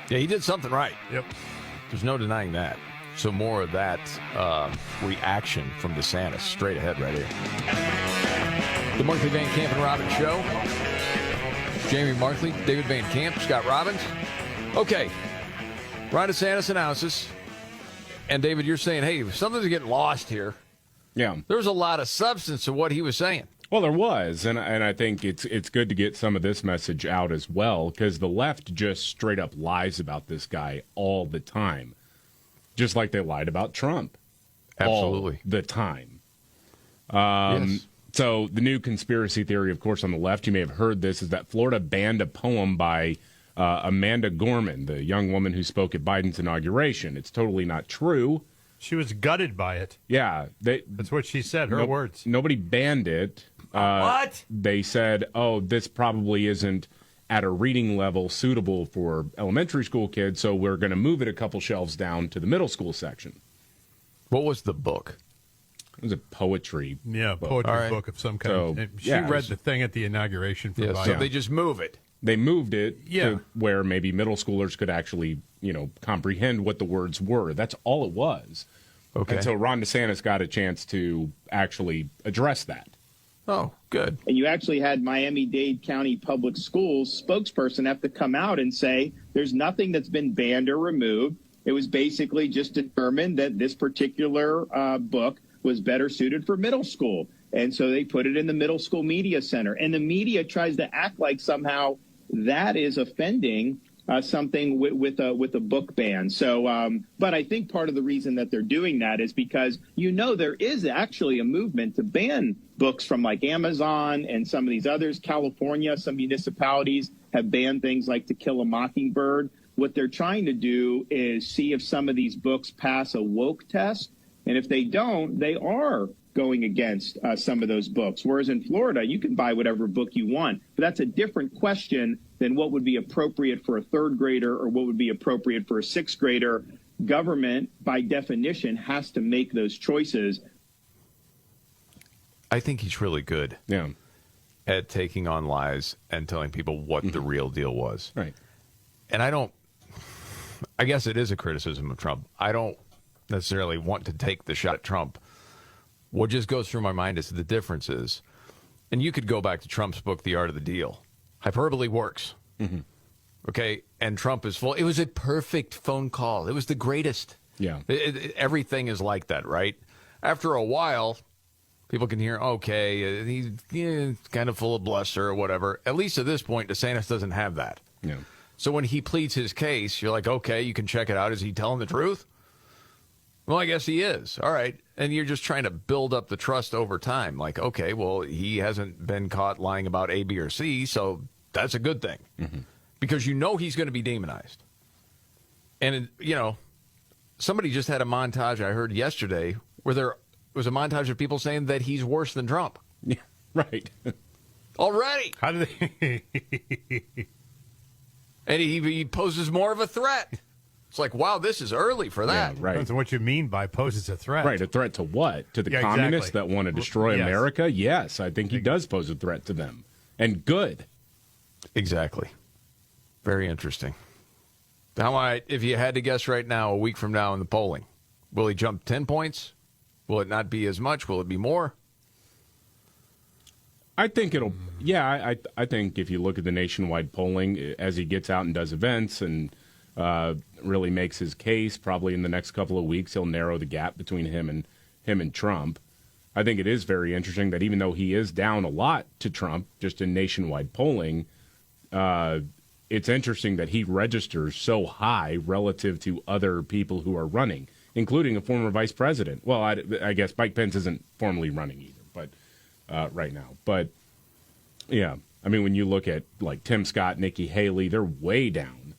yeah, he did something right.
Yep.
There's no denying that. So more of that reaction from DeSantis straight ahead right here. The Markley, Van Camp, and Robbins Show. Jamie Markley, David Van Camp, Scott Robbins. Okay, Ron DeSantis announces, and David, you're saying, hey, something's getting lost here.
Yeah.
There was a lot of substance to what he was saying.
Well, there was, and I think it's good to get some of this message out as well, because the left just straight up lies about this guy all the time, just like they lied about Trump.
Absolutely.
All the time.
Yes.
So the new conspiracy theory, of course, on the left, you may have heard this, is that Florida banned a poem by Amanda Gorman, the young woman who spoke at Biden's inauguration. It's totally not true.
She was gutted by it.
Yeah.
That's what she said, her words.
Nobody banned it.
What?
They said, oh, this probably isn't at a reading level suitable for elementary school kids, so we're going to move it a couple shelves down to the middle school section.
What was the book?
It was a poetry book.
Poetry book of some kind.
So,
she read the thing at the inauguration for Biden.
So they just move it.
They moved it to where maybe middle schoolers could actually, comprehend what the words were. That's all it was.
Okay.
And so Ron DeSantis got a chance to actually address that.
Oh, good.
And you actually had Miami-Dade County Public Schools spokesperson have to come out and say there's nothing that's been banned or removed. It was basically just determined that this particular book was better suited for middle school. And so they put it in the middle school media center. And the media tries to act like somehow that is offending something with a book ban. So, but I think part of the reason that they're doing that is because, there is actually a movement to ban books from like Amazon and some of these others. California, some municipalities have banned things like To Kill a Mockingbird. What they're trying to do is see if some of these books pass a woke test. And if they don't, they are going against some of those books. Whereas in Florida, you can buy whatever book you want. But that's a different question than what would be appropriate for a third grader or what would be appropriate for a sixth grader. Government, by definition, has to make those choices.
I think he's really good at taking on lies and telling people what the real deal was.
Right.
And I guess it is a criticism of Trump. I don't necessarily want to take the shot at Trump, what just goes through my mind is the difference is, and you could go back to Trump's book, The Art of the Deal. Hyperbole works.
Mm-hmm.
Okay, and Trump is full. It was a perfect phone call. It was the greatest.
Yeah.
Everything is like that, right? After a while, people can hear, okay, he's kind of full of bluster or whatever. At least at this point, DeSantis doesn't have that.
Yeah.
So when he pleads his case, you're like, okay, you can check it out. Is he telling the truth? Well, I guess he is. All right. And you're just trying to build up the trust over time. Like, okay, well, he hasn't been caught lying about A, B, or C, so that's a good thing.
Mm-hmm.
Because you know he's going to be demonized. And, somebody just had a montage I heard yesterday where there was a montage of people saying that he's worse than Trump.
Yeah, right.
Already.
How do they?
And he poses more of a threat. It's like, wow, this is early for that.
Yeah, right.
Depends on what you mean by poses a threat.
Right, a threat to what? To the communists that want to destroy America? Yes, I think he does pose a threat to them. And good.
Exactly. Very interesting. If you had to guess right now, a week from now in the polling, will he jump 10 points? Will it not be as much? Will it be more?
I think it'll, yeah, I think if you look at the nationwide polling, as he gets out and does events and really makes his case, probably in the next couple of weeks, he'll narrow the gap between him and Trump. I think it is very interesting that even though he is down a lot to Trump, just in nationwide polling, it's interesting that he registers so high relative to other people who are running, including a former vice president. Well, I guess Mike Pence isn't formally running either, but right now. But, yeah, I mean, when you look at, like, Tim Scott, Nikki Haley, they're way down.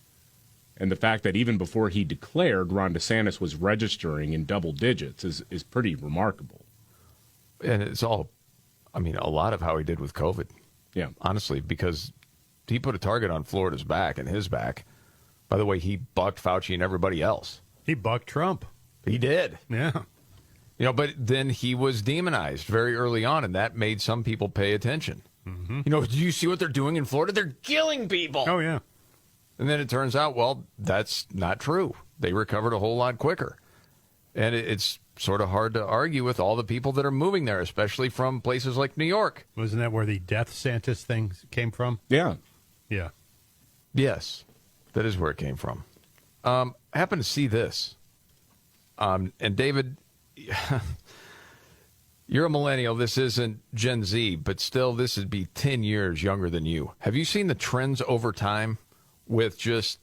And the fact that even before he declared, Ron DeSantis was registering in double digits is pretty remarkable.
And it's all, I mean, a lot of how he did with COVID.
Yeah.
Honestly, because he put a target on Florida's back and his back. By the way, he bucked Fauci and everybody else.
He bucked Trump.
He did.
Yeah.
But then he was demonized very early on, and that made some people pay attention.
Mm-hmm.
Do you see what they're doing in Florida? They're killing people.
Oh, yeah.
And then it turns out, well, that's not true. They recovered a whole lot quicker. And it's sort of hard to argue with all the people that are moving there, especially from places like New York.
Wasn't that where the Death Santis thing came from?
Yeah.
Yeah.
Yes, that is where it came from. I happen to see this. And David, you're a millennial. This isn't Gen Z, but still, this would be 10 years younger than you. Have you seen the trends over time with just,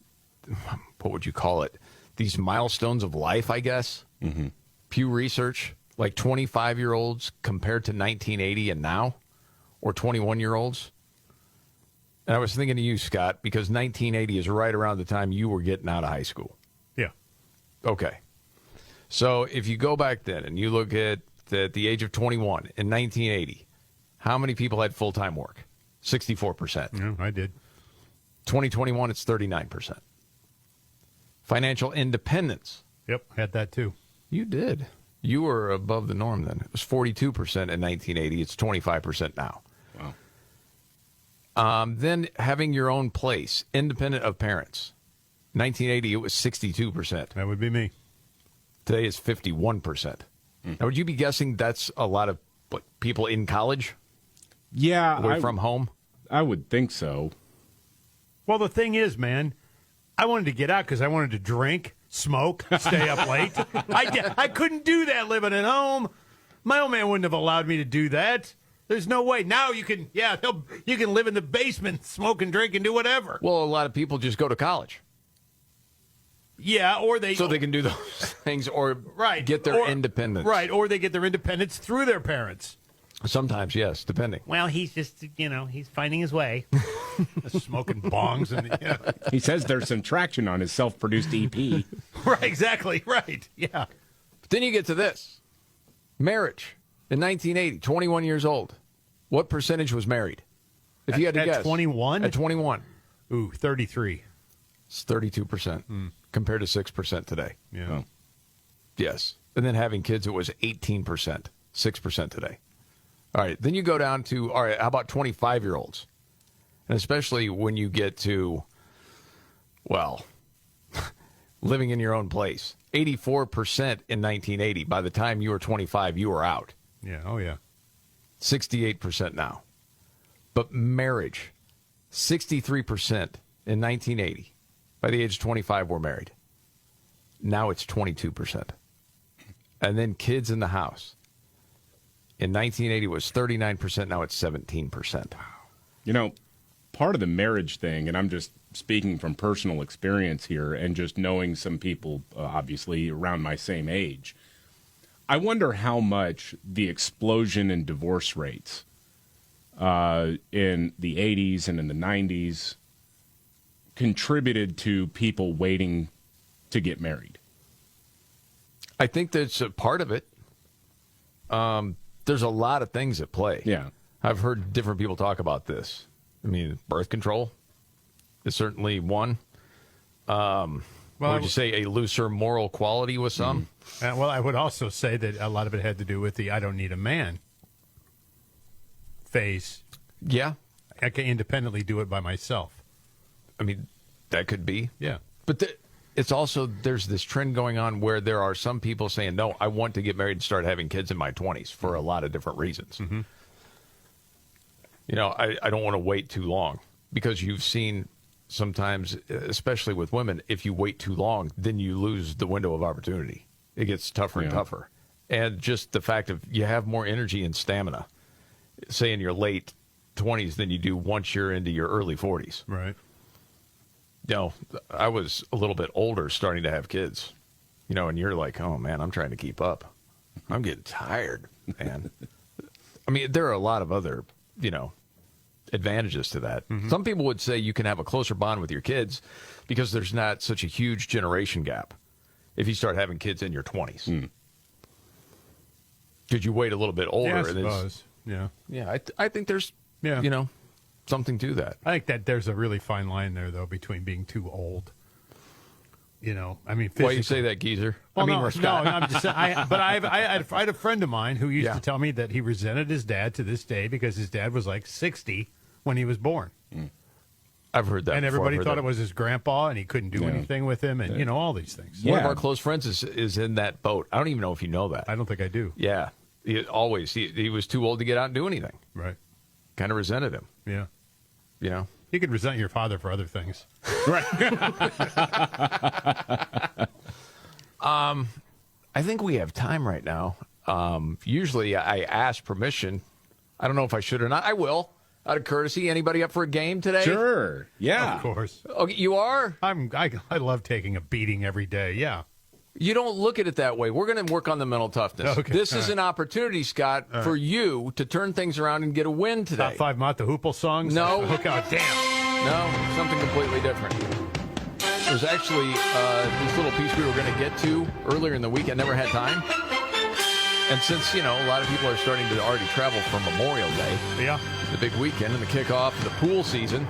what would you call it? These milestones of life, I guess?
Mm-hmm.
Pew Research, like 25-year-olds compared to 1980 and now, or 21-year-olds. And I was thinking of you, Scott, because 1980 is right around the time you were getting out of high school.
Yeah.
Okay. So if you go back then and you look at the age of 21 in 1980, how many people had full-time work? 64%.
Yeah, I did.
2021, it's 39%. Financial independence.
Yep, had that too.
You did. You were above the norm then. It was 42% in 1980. It's 25% now.
Wow.
Then having your own place, independent of parents. 1980, it was 62%.
That would be me.
Today is 51%. Now, would you be guessing that's a lot of people in college?
Yeah.
Away from home?
I would think so.
Well, the thing is, man, I wanted to get out because I wanted to drink, smoke, stay up late. I couldn't do that living at home. My old man wouldn't have allowed me to do that. There's no way. Now you can, you can live in the basement, smoke and drink and do whatever.
Well, a lot of people just go to college.
Yeah, or they...
So they can do those things or get their independence.
Right, or they get their independence through their parents.
Sometimes, yes, depending.
Well, he's just, he's finding his way. Smoking bongs. And
He says there's some traction on his self-produced EP.
Right, exactly, right, yeah.
But then you get to this. Marriage in 1980, 21 years old. What percentage was married? If you had to guess.
At 21?
At 21.
Ooh, 33.
It's 32% compared to 6% today.
Yeah.
Oh.
Yes. And then having kids, it was 18%, 6% today. All right. Then you go down to, all right, how about 25-year-olds? And especially when you get to, well, living in your own place. 84% in 1980. By the time you were 25, you were out.
Yeah, oh yeah.
68% now. But marriage, 63% in 1980. By the age of 25, were married. Now it's 22%. And then kids in the house. In 1980 was 39%, now it's 17%.
You know, part of the marriage thing, and I'm just speaking from personal experience here and just knowing some people, obviously, around my same age, I wonder how much the explosion in divorce rates in the 80s and in the 90s contributed to people waiting to get married.
I think that's a part of it. There's a lot of things at play.
Yeah.
I've heard different people talk about this. I mean, birth control is certainly one. Would you say a looser moral quality with some?
Well, I would also say that a lot of it had to do with the I don't need a man phase.
Yeah.
I can independently do it by myself.
I mean, that could be.
Yeah.
But it's also, there's this trend going on where there are some people saying, no, I want to get married and start having kids in my 20s for a lot of different reasons.
Mm-hmm.
You know, I don't want to wait too long, because you've seen sometimes, especially with women, if you wait too long, then you lose the window of opportunity. It gets tougher and tougher. And just the fact of you have more energy and stamina, say in your late 20s, than you do once you're into your early 40s.
Right.
You know, I was a little bit older starting to have kids, you know, and you're like, oh, man, I'm trying to keep up. I'm getting tired, man. I mean, there are a lot of other, you know, advantages to that. Mm-hmm. Some people would say you can have a closer bond with your kids because there's not such a huge generation gap if you start having kids in your 20s. Could you wait a little bit older?
Yeah, I suppose. Yeah.
Yeah, I think there's, you know, something to that.
I think that there's a really fine line there, though, between being too old. You know, I mean, physically.
Why you say that, Geezer?
Well,
I mean,
no, I'm just saying. I had a friend of mine who used to tell me that he resented his dad to this day because his dad was like 60 when he was born.
I've heard that.
And everybody thought it was his grandpa, and he couldn't do anything with him, and you know, all these things.
One of our close friends is in that boat. I don't even know if you know that.
I don't think I do.
Yeah, he was too old to get out and do anything.
Right.
Kind of resented him.
Yeah.
You know.
You could resent your father for other things.
Right.
I think we have time right now. Usually I ask permission. I don't know if I should or not. I will, out of courtesy. Anybody up for a game today?
Sure. Yeah.
Of course.
Okay, you are?
I love taking a beating every day. Yeah.
You don't look at it that way. We're going to work on the mental toughness.
Okay.
This is an opportunity, Scott, for you to turn things around and get a win today.
Top 5 Mott the Hoople songs?
No.
Oh, God, damn.
No, something completely different. There's actually this little piece we were going to get to earlier in the week. I never had time. And since, you know, a lot of people are starting to already travel for Memorial Day, the big weekend and the kickoff of the pool season,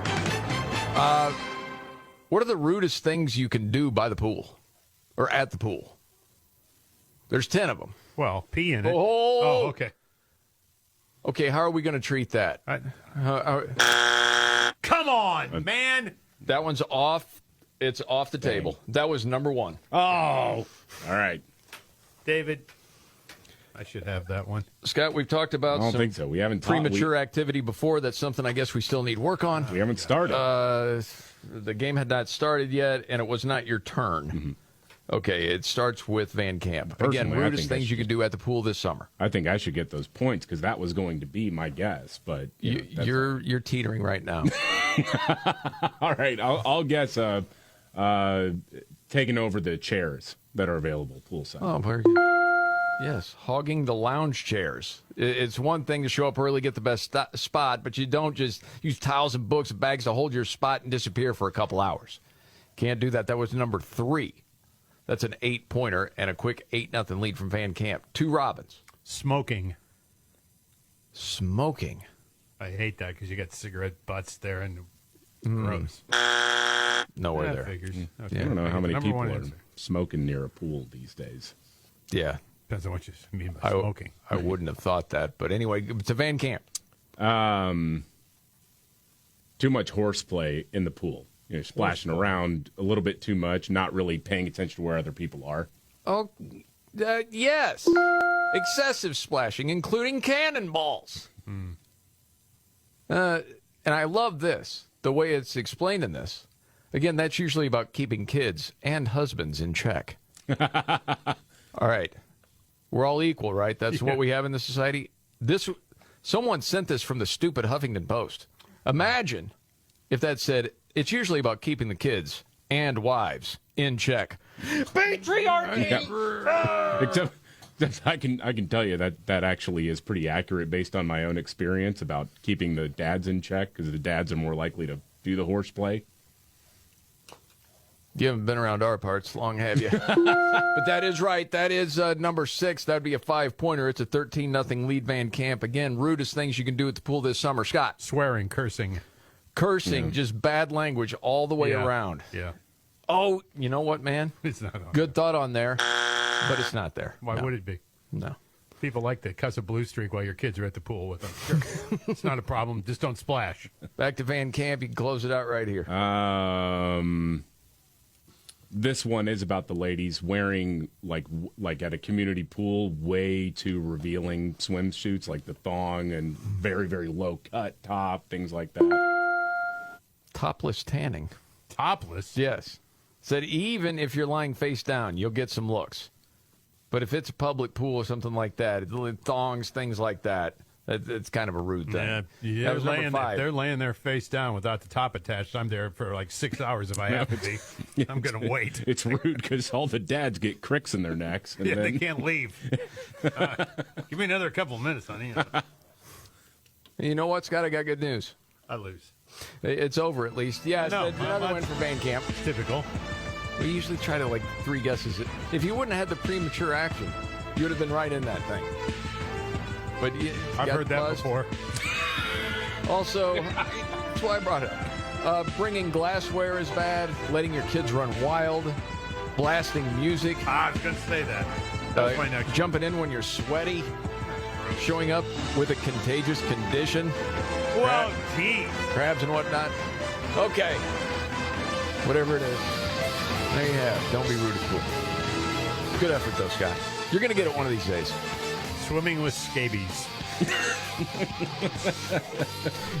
what are the rudest things you can do by the pool or at the pool? There's 10 of them.
Well, pee in it.
Oh,
okay.
Okay, how are we going to treat that?
Come on, man.
That one's off. It's off the table. That was number 1.
Oh, all right.
David, I should have that one.
Scott, we've talked about
I don't think so. We haven't
premature activity before. That's something I guess we still need work on.
We haven't started.
The game had not started yet, and it was not your turn.
Mm-hmm.
Okay, it starts with Van Camp.
Personally,
Again, rudest things you could do at the pool this summer.
I think I should get those points because that was going to be my guess. But
you're teetering right now.
All right, I'll guess taking over the chairs that are available poolside.
Oh, very good. Yes, hogging the lounge chairs. It's one thing to show up early, get the best spot, but you don't just use towels and books and bags to hold your spot and disappear for a couple hours. Can't do that. That was number 3. That's an 8-pointer and a quick 8-0 lead from Van Camp. 2 Robbins.
Smoking.
I
hate that because you got cigarette butts there and gross.
Nowhere there.
Figures. Okay.
I don't know how many
Number
people
1
are
answer.
smoking near a pool these days.
Yeah.
Depends on what you mean by smoking.
I wouldn't have thought that. But anyway, it's a Van Camp.
Too much horseplay in the pool. You know, splashing around a little bit too much, not really paying attention to where other people are.
Oh, yes. Excessive splashing, including cannonballs. And I love this, the way it's explained in this. Again, that's usually about keeping kids and husbands in check. All right. We're all equal, right? That's what we have in this society. Someone sent this from the stupid Huffington Post. Imagine if that said, it's usually about keeping the kids and wives in check. Patriarchy!
Except I can tell you that actually is pretty accurate based on my own experience about keeping the dads in check, because the dads are more likely to do the horseplay.
You haven't been around our parts long, have you? But that is right. That is number 6. That would be a 5-pointer. It's a 13-0 lead Van Camp. Again, rudest things you can do at the pool this summer. Scott.
Swearing, cursing.
Just bad language all the way around.
Yeah.
Oh, you know what, man?
It's not on.
Good thought on there, but it's not there.
Why would it be?
No.
People like to cuss a blue streak while your kids are at the pool with them. Sure. It's not a problem. Just don't splash.
Back to Van Camp. You can close it out right here.
This one is about the ladies wearing, like at a community pool, way too revealing swimsuits, like the thong and very, very low cut top, things like that.
Topless tanning.
Topless?
Yes. Said even if you're lying face down, you'll get some looks. But if it's a public pool or something like that, thongs, things like that, it's kind of a rude thing.
Yeah,
that was number 5.
They're laying there face down without the top attached. I'm there for like 6 hours if I have to be. I'm going to wait.
It's rude because all the dads get cricks in their necks. And
they can't leave. Give me another couple of minutes, honey.
You know what, Scott? I got good news.
I lose.
It's over at least. Yeah, it's another win for Van Camp.
Typical.
We usually try to 3 guesses. If you wouldn't have had the premature action, you would have been right in that thing. But
I've heard that before.
Also, that's why I brought it up. Bringing glassware is bad. Letting your kids run wild. Blasting music.
I was going to say that. That was my next.
Jumping in when you're sweaty. Showing up with a contagious condition.
Well, gee.
Crabs and whatnot. Okay. Whatever it is. There you have. Don't be rude at pool. Good effort, though, Scott. You're going to get it one of these days. Swimming with scabies.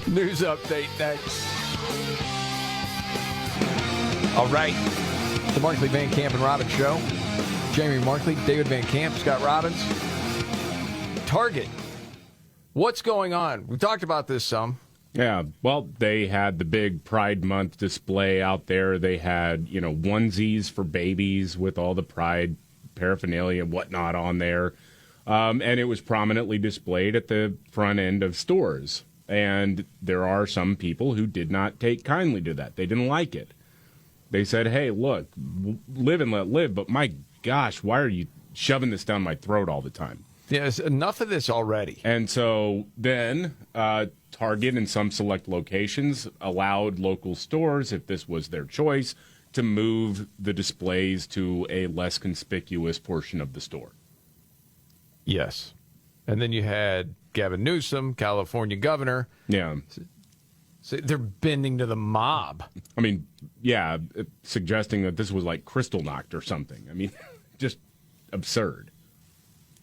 News update next. All right. The Markley, Van Camp, and Robbins Show. Jamie Markley, David Van Camp, Scott Robbins. Target. What's going on? We talked about this some.
Yeah, well, they had the big Pride Month display out there. They had, onesies for babies with all the Pride paraphernalia and whatnot on there. And it was prominently displayed at the front end of stores. And there are some people who did not take kindly to that. They didn't like it. They said, hey, look, live and let live, but my gosh, why are you shoving this down my throat all the time?
Yes, enough of this already.
And so then Target in some select locations allowed local stores, if this was their choice, to move the displays to a less conspicuous portion of the store.
Yes. And then you had Gavin Newsom, California governor.
Yeah.
So they're bending to the mob.
I mean, yeah, suggesting that this was like Kristallnacht or something. I mean, just absurd.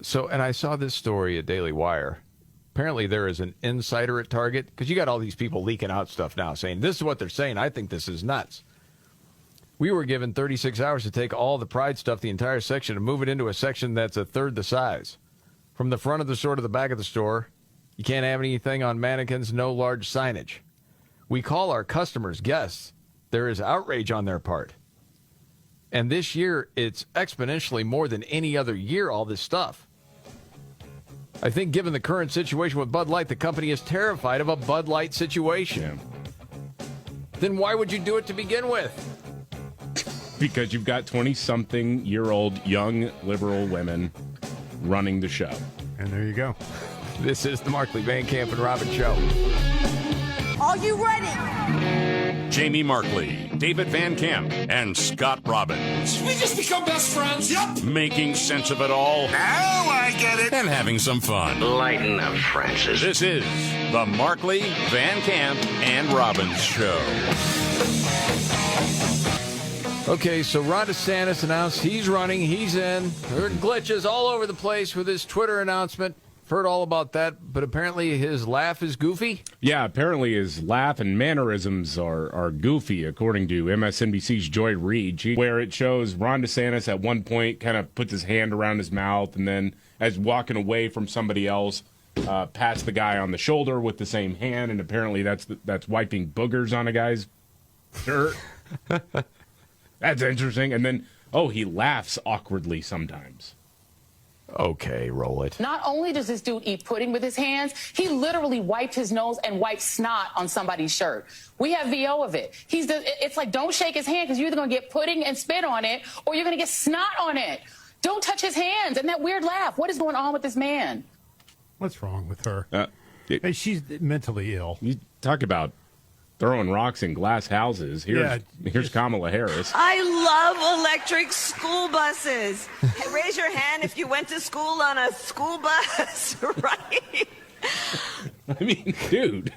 So, and I saw this story at Daily Wire. Apparently there is an insider at Target, because you got all these people leaking out stuff now saying, this is what they're saying. I think this is nuts. We were given 36 hours to take all the Pride stuff, the entire section, and move it into a section that's a third the size. From the front of the store to the back of the store, you can't have anything on mannequins, no large signage. We call our customers guests. There is outrage on their part. And this year, it's exponentially more than any other year, all this stuff. I think given the current situation with Bud Light, the company is terrified of a Bud Light situation. Yeah. Then why would you do it to begin with?
Because you've got 20-something-year-old young liberal women running the show.
And there you go.
This is the Markley, Van Camp, and Robbins Show.
Are you ready?
Jamie Markley, David Van Camp, and Scott Robbins.
We just become best friends. Yep.
Making sense of it all.
Now I get it.
And having some fun.
Lighten up, Francis.
This is the Markley, Van Camp, and Robbins Show.
Okay, so Ron DeSantis announced he's running, he's in. There are glitches all over the place with his Twitter announcement. Heard all about that, but apparently his laugh is goofy?
Yeah, apparently his laugh and mannerisms are goofy, according to MSNBC's Joy Reid, where it shows Ron DeSantis at one point kind of puts his hand around his mouth and then, as walking away from somebody else, pats the guy on the shoulder with the same hand, and apparently that's wiping boogers on a guy's shirt. That's interesting. And then, he laughs awkwardly sometimes.
Okay, roll it.
Not only does this dude eat pudding with his hands, he literally wiped his nose and wiped snot on somebody's shirt. We have VO of it. It's like, don't shake his hand because you're either going to get pudding and spit on it or you're going to get snot on it. Don't touch his hands. And that weird laugh. What is going on with this man?
What's wrong with her? Hey, she's mentally ill.
You talk about throwing rocks in glass houses. Here's Kamala Harris.
I love electric school buses. Hey, raise your hand if you went to school on a school bus, right?
I mean, dude.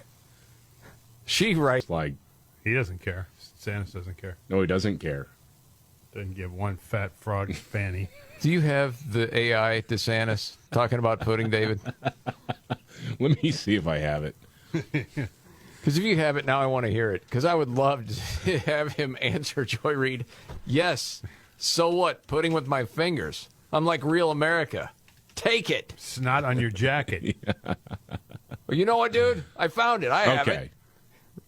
She writes
like...
He doesn't care. DeSantis doesn't care.
No, he doesn't care.
Doesn't give one fat frog fanny.
Do you have the AI DeSantis talking about pudding, David?
Let me see if I have it.
Because if you have it now, I want to hear it. Because I would love to have him answer Joy Reid. Yes. So what? Pudding with my fingers. I'm like real America. Take it.
Snot on your jacket.
Well, you know what, dude? I found it. I have
Okay.
it.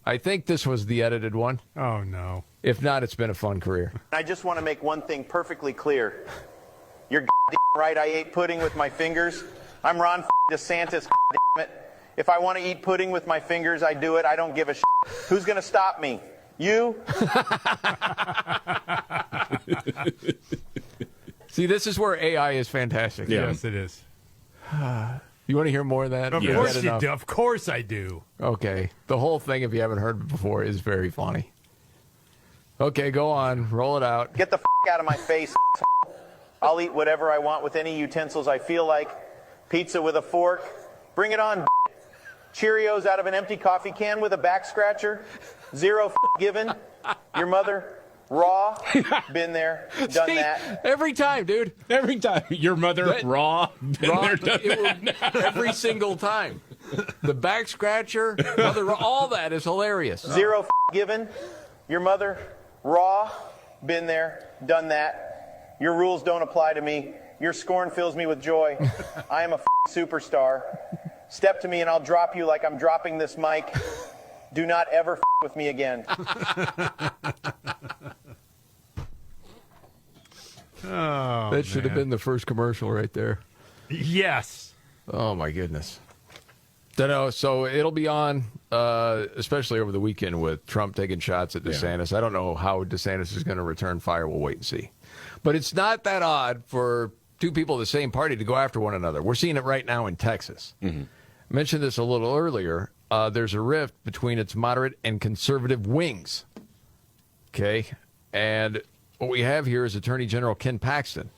I think this was the edited one.
Oh, no.
If not, it's been a fun career.
I just want to make one thing perfectly clear. You're right. I ate pudding with my fingers. I'm Ron DeSantis. It. If I want to eat pudding with my fingers, I do it. I don't give a shit. Who's going to stop me? You?
See, this is where AI is fantastic.
Yeah.
Yes, it is.
You want to hear more of that?
Of course you do. Of course I do.
Okay. The whole thing, if you haven't heard it before, is very funny. Okay, go on. Roll it out.
Get the out of my face. I'll eat whatever I want with any utensils I feel like. Pizza with a fork. Bring it on. Cheerios out of an empty coffee can with a back scratcher. Zero given. Your mother, raw. Been there, done that.
Every time, dude.
Every time. Your mother, raw. Been there, done that.
Every single time. The back scratcher, mother, all that is hilarious.
Zero given. Your mother, raw. Been there, done that. Your rules don't apply to me. Your scorn fills me with joy. I am a superstar. Step to me and I'll drop you like I'm dropping this mic. Do not ever with me again.
Oh,
that should have been the first commercial right there.
Yes.
Oh, my goodness. So it'll be on, especially over the weekend with Trump taking shots at DeSantis. Yeah. I don't know how DeSantis is going to return fire. We'll wait and see. But it's not that odd for two people of the same party to go after one another. We're seeing it right now in Texas. Mm-hmm. I mentioned this a little earlier. There's a rift between its moderate and conservative wings. Okay? And what we have here is Attorney General Ken Paxton,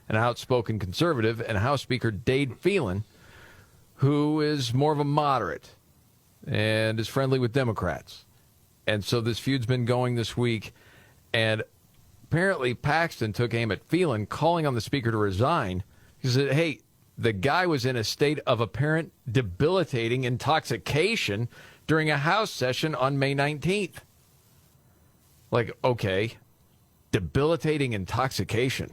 an outspoken conservative, and House Speaker Dade Phelan, who is more of a moderate and is friendly with Democrats. And so this feud's been going this week. And apparently Paxton took aim at Phelan, calling on the speaker to resign. He said, hey, the guy was in a state of apparent debilitating intoxication during a House session on May 19th. Like, okay, debilitating intoxication.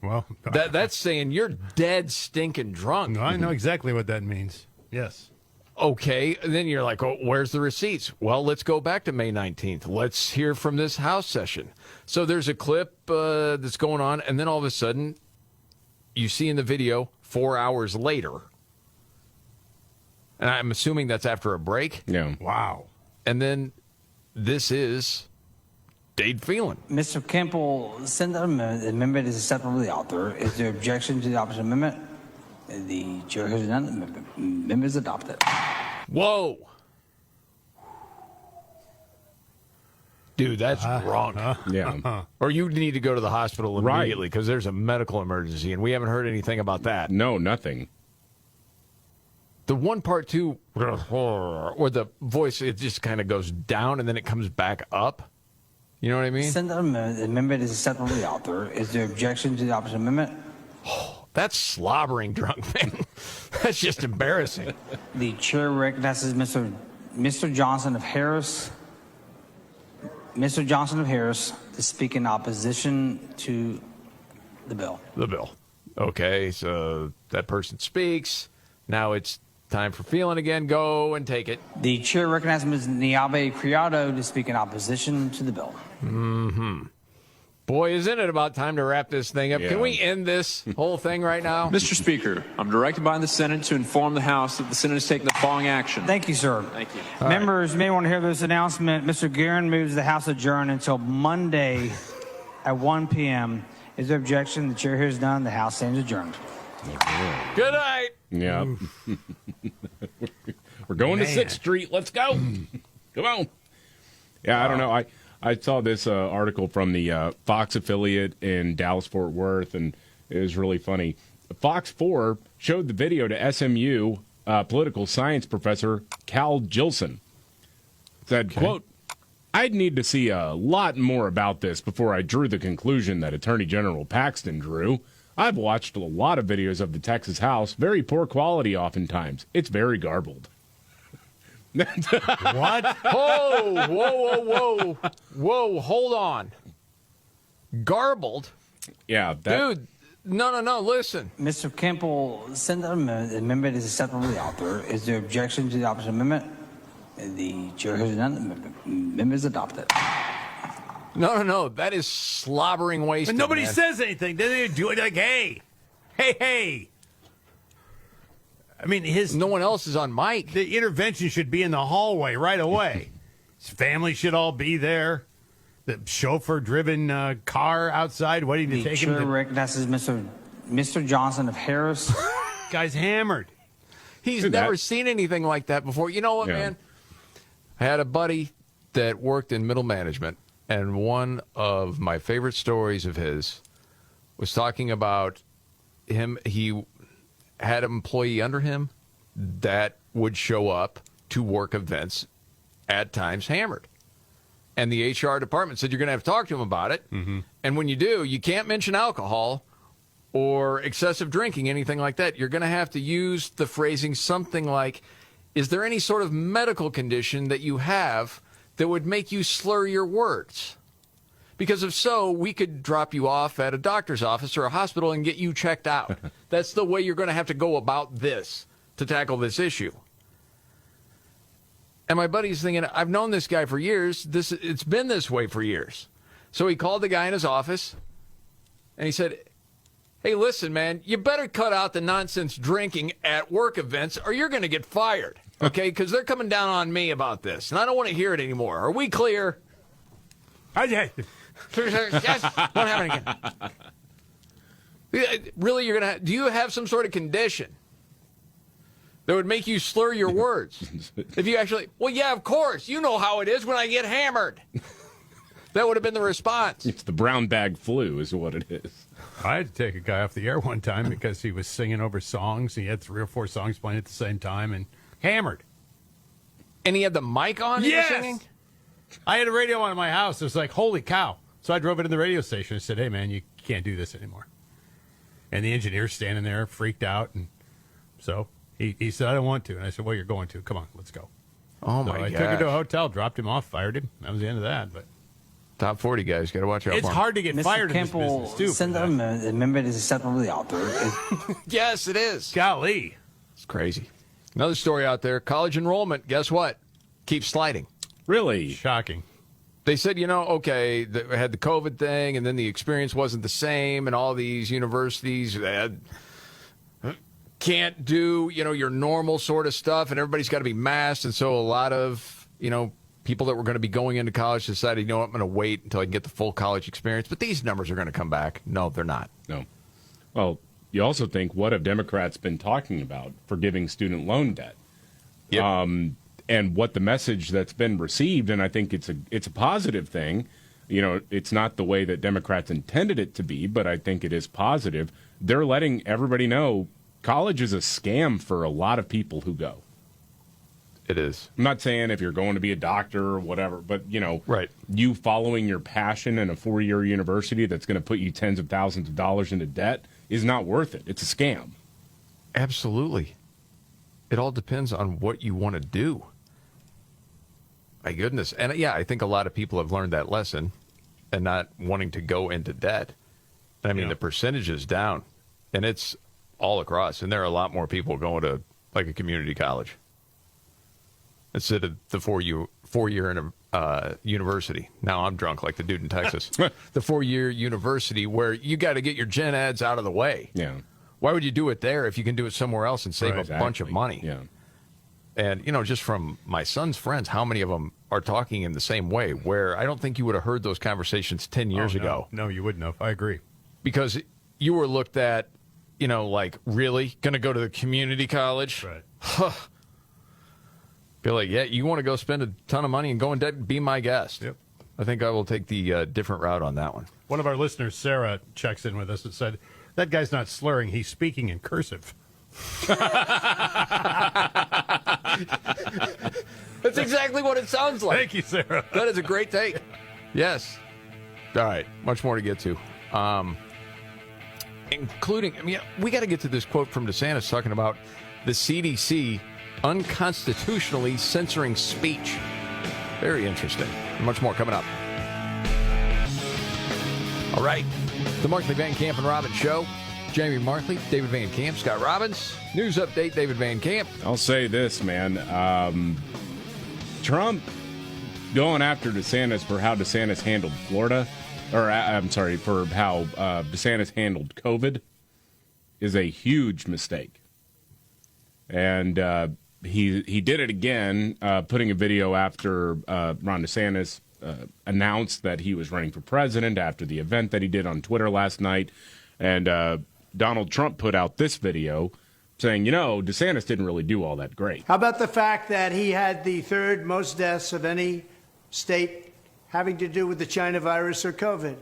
Well,
that's saying you're dead stinking drunk.
No, I know exactly what that means. Yes.
Okay, and then you're like, oh, where's the receipts? Well, let's go back to May 19th. Let's hear from this House session. So there's a clip that's going on, and then all of a sudden, you see in the video 4 hours later, and I'm assuming that's after a break.
Yeah.
Wow.
And then this is Dade Phelan.
Mr. Campbell sent an amendment. The amendment is acceptable to the author. Is there objection to the opposite amendment? The chair has none. The amendment is adopted.
Whoa. Dude, that's wrong.
Yeah.
Or you need to go to the hospital immediately because there's a medical emergency, and we haven't heard anything about that.
No, nothing.
The one part, too, where the voice, it just kind of goes down, and then it comes back up. You know what I mean?
Send the amendment. The amendment is acceptable to the author. Is there objection to the opposite amendment?
That's slobbering drunk, man. That's just embarrassing.
The chair recognizes Mr. Johnson of Harris. Mr. Johnson of Harris to speak in opposition to the bill.
The bill. Okay, so that person speaks. Now it's time for feeling again. Go and take it.
The chair recognizes Ms. Niabe Criado to speak in opposition to the bill.
Mm-hmm. Boy, isn't it about time to wrap this thing up?
Yeah.
Can we end this whole thing right now?
Mr. Speaker, I'm directed by the Senate to inform the House that the Senate has taken the following action.
Thank you, sir.
Thank you.
Members may want to hear this announcement. Mr. Guerin moves the House adjourn until Monday at 1 p.m. Is there objection? The chair hears none. The House stands adjourned.
Good night.
Yeah. We're going to 6th Street. Let's go. Come on. Yeah, I don't know. I saw this article from the Fox affiliate in Dallas-Fort Worth, and it was really funny. Fox 4 showed the video to SMU political science professor Cal Gilson. Said, quote, "I'd need to see a lot more about this before I drew the conclusion that Attorney General Paxton drew. I've watched a lot of videos of the Texas House. Very poor quality oftentimes. It's very garbled."
What?
Whoa, whoa, whoa, whoa. Whoa, hold on. Garbled?
Yeah.
Dude, no, listen.
Mr. Kemple, send the amendment. The amendment is acceptable to the author. Is there objection to the opposite amendment? The chair hears none. The amendment is adopted.
No. That is slobbering waste.
But nobody says anything. They do it like, hey. I mean,
no one else is on mic.
The intervention should be in the hallway right away. His family should all be there. The chauffeur-driven car outside waiting to take him.
The chair recognizes Mr. Johnson of Harris.
Guy's hammered.
He's never seen anything like that before. You know what, man? I had a buddy that worked in middle management, and one of my favorite stories of his was talking about him. He had an employee under him that would show up to work events at times hammered. And the HR department said, you're going to have to talk to him about it. Mm-hmm. And when you do, you can't mention alcohol or excessive drinking, anything like that. You're going to have to use the phrasing something like, is there any sort of medical condition that you have that would make you slur your words? Because if so, we could drop you off at a doctor's office or a hospital and get you checked out. That's the way you're going to have to go about this to tackle this issue. And my buddy's thinking, I've known this guy for years. It's been this way for years. So he called the guy in his office, and he said, hey, listen, man, you better cut out the nonsense drinking at work events or you're going to get fired, okay? Because they're coming down on me about this, and I don't want to hear it anymore. Are we clear? Yes, won't happen again. Really, you're going to do you have some sort of condition that would make you slur your words? If you actually, well, yeah, of course. You know how it is when I get hammered. That would have been the response.
It's the brown bag flu is what it is.
I had to take a guy off the air one time because he was singing over songs. He had 3 or 4 songs playing at the same time and hammered.
And he had the mic on?
Yes.
He was singing?
I had a radio on in my house. It was like, holy cow. So I drove it to the radio station and said, hey, man, you can't do this anymore. And the engineer's standing there, freaked out. And so he said, I don't want to. And I said, well, you're going to. Come on, let's go.
Oh,
so
my God.
I took him to a hotel, dropped him off, fired him. That was the end of that. But
Top 40 guys, got to watch out.
It's hard to get fired in this business, too.
Send the amendment is acceptable to the author.
Yes, it is.
Golly.
It's crazy. Another story out there, college enrollment, guess what? Keeps sliding.
Really?
Shocking.
They said, okay, they had the COVID thing, and then the experience wasn't the same, and all these universities can't do, your normal sort of stuff, and everybody's got to be masked, and so a lot of, people that were going to be going into college decided, I'm going to wait until I can get the full college experience, but these numbers are going to come back. No, they're not.
No. Well, you also think, what have Democrats been talking about? Forgiving student loan debt. Yep. And what the message that's been received, and I think it's a positive thing. It's not the way that Democrats intended it to be, but I think it is positive. They're letting everybody know college is a scam for a lot of people who go.
It is.
I'm not saying if you're going to be a doctor or whatever, but,
right.
You following your passion in a 4-year university that's going to put you tens of thousands of dollars into debt is not worth it. It's a scam.
Absolutely. It all depends on what you want to do. My goodness. And, yeah, I think a lot of people have learned that lesson and not wanting to go into debt. And, I mean, the percentage is down, and it's all across. And there are a lot more people going to, like, a community college instead of the four-year in a university. Now I'm drunk like the dude in Texas. The 4-year university where you got to get your gen eds out of the way.
Yeah.
Why would you do it there if you can do it somewhere else and save a bunch of money?
Yeah.
And, just from my son's friends, how many of them are talking in the same way, where I don't think you would have heard those conversations 10 years ago.
No, you wouldn't have. I agree.
Because you were looked at, like, really? Going to go to the community college?
Right.
Huh. Be like, yeah, you want to go spend a ton of money and go in debt? Be my guest.
Yep.
I think I will take the different route on that one.
One of our listeners, Sarah, checks in with us and said, that guy's not slurring, he's speaking in cursive.
That's exactly what it sounds like.
Thank you, Sarah.
That is a great take. Yes. All right. Much more to get to. Including, we got to get to this quote from DeSantis talking about the CDC unconstitutionally censoring speech. Very interesting. Much more coming up. All right. The Markley, Van Camp, and Robbins Show. Jamie Markley, David Van Camp, Scott Robbins. News update, David Van Camp.
I'll say this, man. Trump going after DeSantis for how DeSantis handled Florida, or I'm sorry, for how DeSantis handled COVID is a huge mistake. And he did it again, putting a video after Ron DeSantis announced that he was running for president after the event that he did on Twitter last night. And Donald Trump put out this video saying, DeSantis didn't really do all that great.
How about the fact that he had the third most deaths of any state having to do with the China virus or COVID?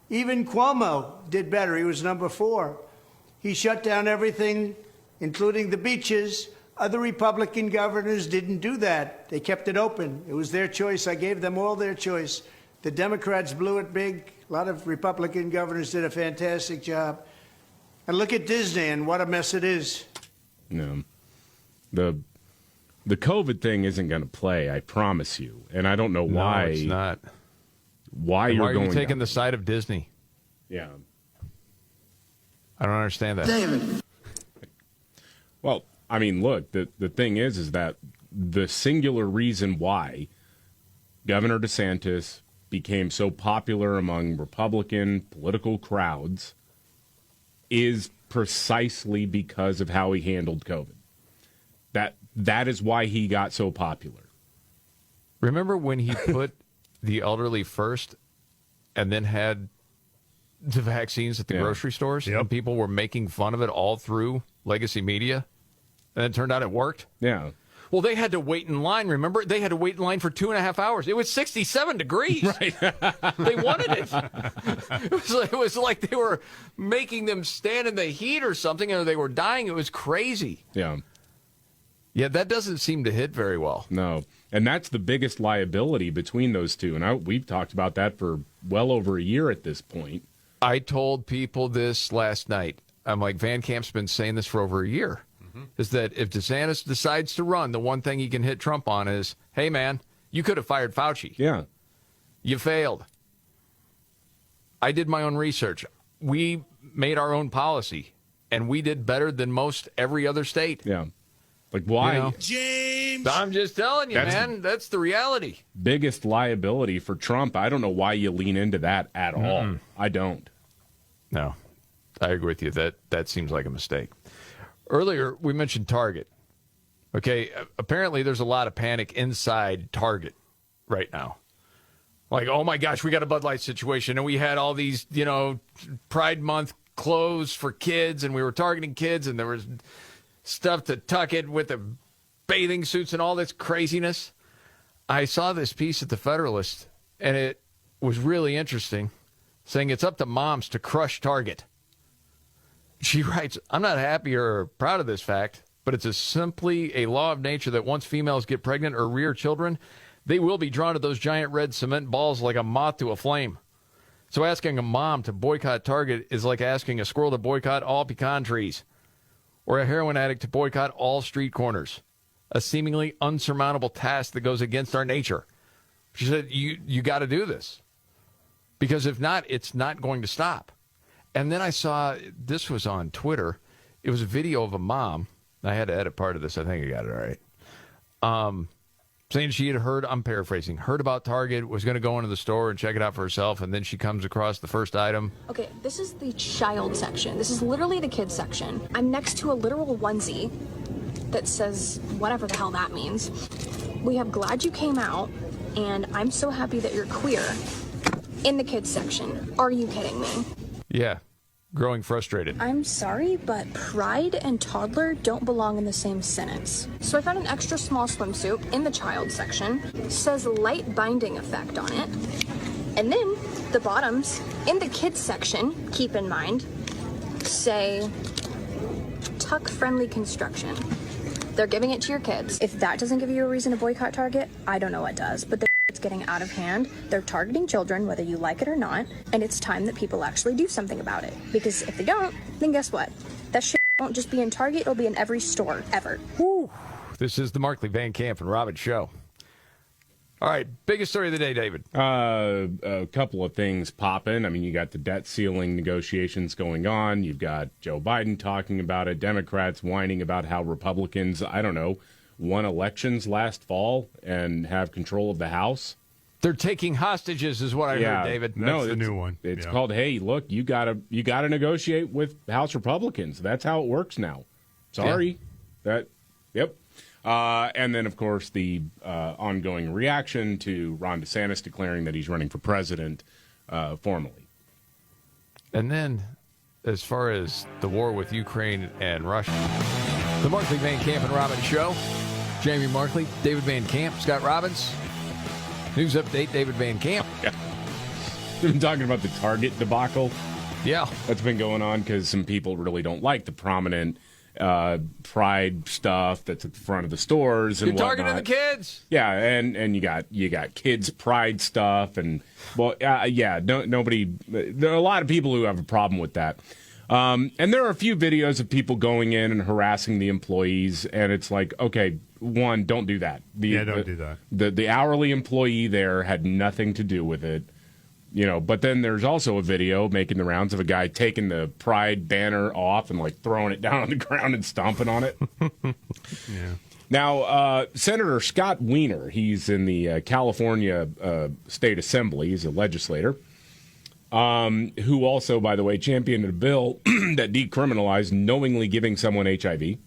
Even Cuomo did better. He was number 4. He shut down everything, including the beaches. Other Republican governors didn't do that. They kept it open. It was their choice. I gave them all their choice. The Democrats blew it big. A lot of Republican governors did a fantastic job. And look at Disney and what a mess it is.
No. The COVID thing isn't going to play, I promise you. And I don't know why.
No, it's not.
Why
are
going
you taking
down
the side of Disney?
Yeah.
I don't understand that.
David.
Well, I mean, look, the thing is that the singular reason why Governor DeSantis became so popular among Republican political crowds is precisely because of how he handled COVID. That is why he got so popular.
Remember when he put the elderly first and then had the vaccines at the grocery stores?
Yep.
And people were making fun of it all through legacy media? And it turned out it worked?
Yeah.
Well, they had to wait in line, remember? They had to wait in line for 2.5 hours. It was 67 degrees.
Right.
They wanted it. It was like they were making them stand in the heat or something, or they were dying. It was crazy.
Yeah.
Yeah, that doesn't seem to hit very well.
No. And that's the biggest liability between those two. And we've talked about that for well over a year at this point.
I told people this last night. I'm like, Van Camp's been saying this for over a year. Is that if DeSantis decides to run, the one thing he can hit Trump on is, hey, man, you could have fired Fauci.
Yeah.
You failed. I did my own research. We made our own policy, and we did better than most every other state.
Yeah. Like, why?
James!
I'm just telling you, man. That's the reality.
Biggest liability for Trump. I don't know why you lean into that at all. I don't.
No. I agree with you. That seems like a mistake. Earlier, we mentioned Target. Okay, apparently there's a lot of panic inside Target right now. Like, oh my gosh, we got a Bud Light situation, and we had all these, Pride Month clothes for kids, and we were targeting kids, and there was stuff to tuck it with the bathing suits and all this craziness. I saw this piece at the Federalist, and it was really interesting, saying it's up to moms to crush Target. She writes, I'm not happy or proud of this fact, but it's simply a law of nature that once females get pregnant or rear children, they will be drawn to those giant red cement balls like a moth to a flame. So asking a mom to boycott Target is like asking a squirrel to boycott all pecan trees or a heroin addict to boycott all street corners, a seemingly unsurmountable task that goes against our nature. She said, you got to do this, because if not, it's not going to stop. And then I saw, this was on Twitter, it was a video of a mom. I had to edit part of this. I think I got it all right. Saying she had heard, I'm paraphrasing, heard about Target, was going to go into the store and check it out for herself, and then she comes across the first item.
Okay, this is the child section. This is literally the kids section. I'm next to a literal onesie that says whatever the hell that means. We have glad you came out, and I'm so happy that you're queer in the kids section. Are you kidding me?
Yeah, growing frustrated.
I'm sorry, but pride and toddler don't belong in the same sentence. So I found an extra small swimsuit in the child section. Says light binding effect on it. And then the bottoms in the kids section, keep in mind, say tuck friendly construction. They're giving it to your kids. If that doesn't give you a reason to boycott Target, I don't know what does. But it's getting out of hand. They're targeting children, whether you like it or not. And it's time that people actually do something about it. Because if they don't, then guess what? That shit won't just be in Target, it'll be in every store ever.
Woo. This is the Markley, Van Camp, and Robbins show. All right, biggest story of the day, David.
A couple of things popping. I mean, you got the debt ceiling negotiations going on. You've got Joe Biden talking about it. Democrats whining about how Republicans, I don't know, won elections last fall and have control of the House.
They're taking hostages, is what I heard, David.
That's the new one.
It's called, hey, look, you gotta negotiate with House Republicans. That's how it works now. Sorry. Yep. And then, of course, the ongoing reaction to Ron DeSantis declaring that he's running for president formally.
And then, as far as the war with Ukraine and Russia, the Markley, Van Camp, and Robbins show. Jamie Markley, David Van Camp, Scott Robbins. News update, David Van Camp.
We've been talking about the Target debacle.
Yeah.
That's been going on because some people really don't like the prominent pride stuff that's at the front of the stores and
You're targeting the kids.
Yeah, and you got kids pride stuff and nobody. There are a lot of people who have a problem with that. And there are a few videos of people going in and harassing the employees, and it's like, okay, one, don't do that.
Don't do that.
The hourly employee there had nothing to do with it. But then there's also a video making the rounds of a guy taking the pride banner off and like throwing it down on the ground and stomping on it.
Yeah.
Now, Senator Scott Wiener, he's in the California State Assembly. He's a legislator who also, by the way, championed a bill that decriminalized knowingly giving someone HIV.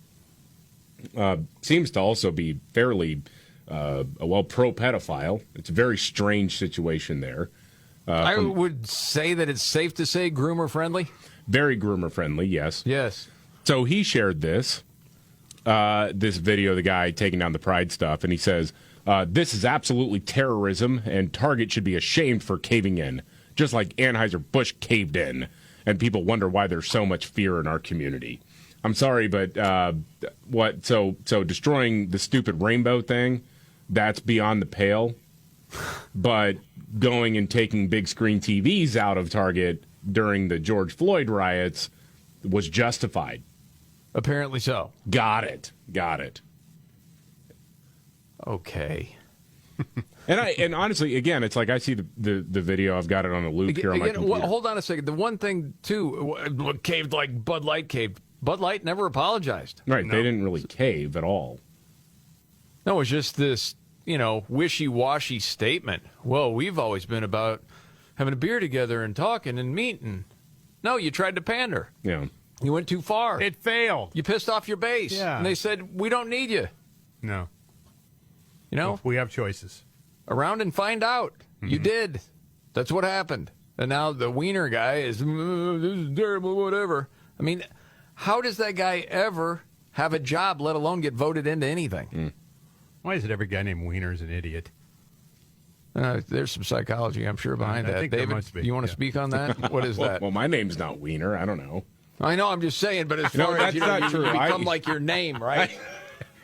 Seems to also be fairly, pro-pedophile. It's a very strange situation there.
I would say that it's safe to say groomer-friendly.
Very groomer-friendly, yes.
Yes.
So he shared this video of the guy taking down the pride stuff, and he says, this is absolutely terrorism, and Target should be ashamed for caving in, just like Anheuser-Busch caved in, and people wonder why there's so much fear in our community. I'm sorry, but so destroying the stupid rainbow thing, that's beyond the pale. But going and taking big screen TVs out of Target during the George Floyd riots was justified.
Apparently so.
Got it.
Okay.
And honestly, again, it's like I see the video. I've got it on a loop here on my computer.
Hold on a second. The one thing, too, caved like Bud Light caved. Bud Light never apologized.
Right. No. They didn't really cave at all.
No, it was just this, wishy-washy statement. Well, we've always been about having a beer together and talking and meeting. No, you tried to pander.
Yeah.
You went too far.
It failed.
You pissed off your base.
Yeah.
And they said, we don't need you.
No.
Well,
we have choices.
Around and find out. Mm-hmm. You did. That's what happened. And now the Wiener guy is, this is terrible, whatever. I mean, how does that guy ever have a job, let alone get voted into anything?
Mm.
Why is it every guy named Wiener is an idiot?
There's some psychology, I'm sure, behind that.
Think
David,
there must be.
You want to speak on that? What is that?
Well, my name's not Wiener. I don't know.
I know, I'm just saying, but as
No,
far as
that's not true.
you become like your name, right?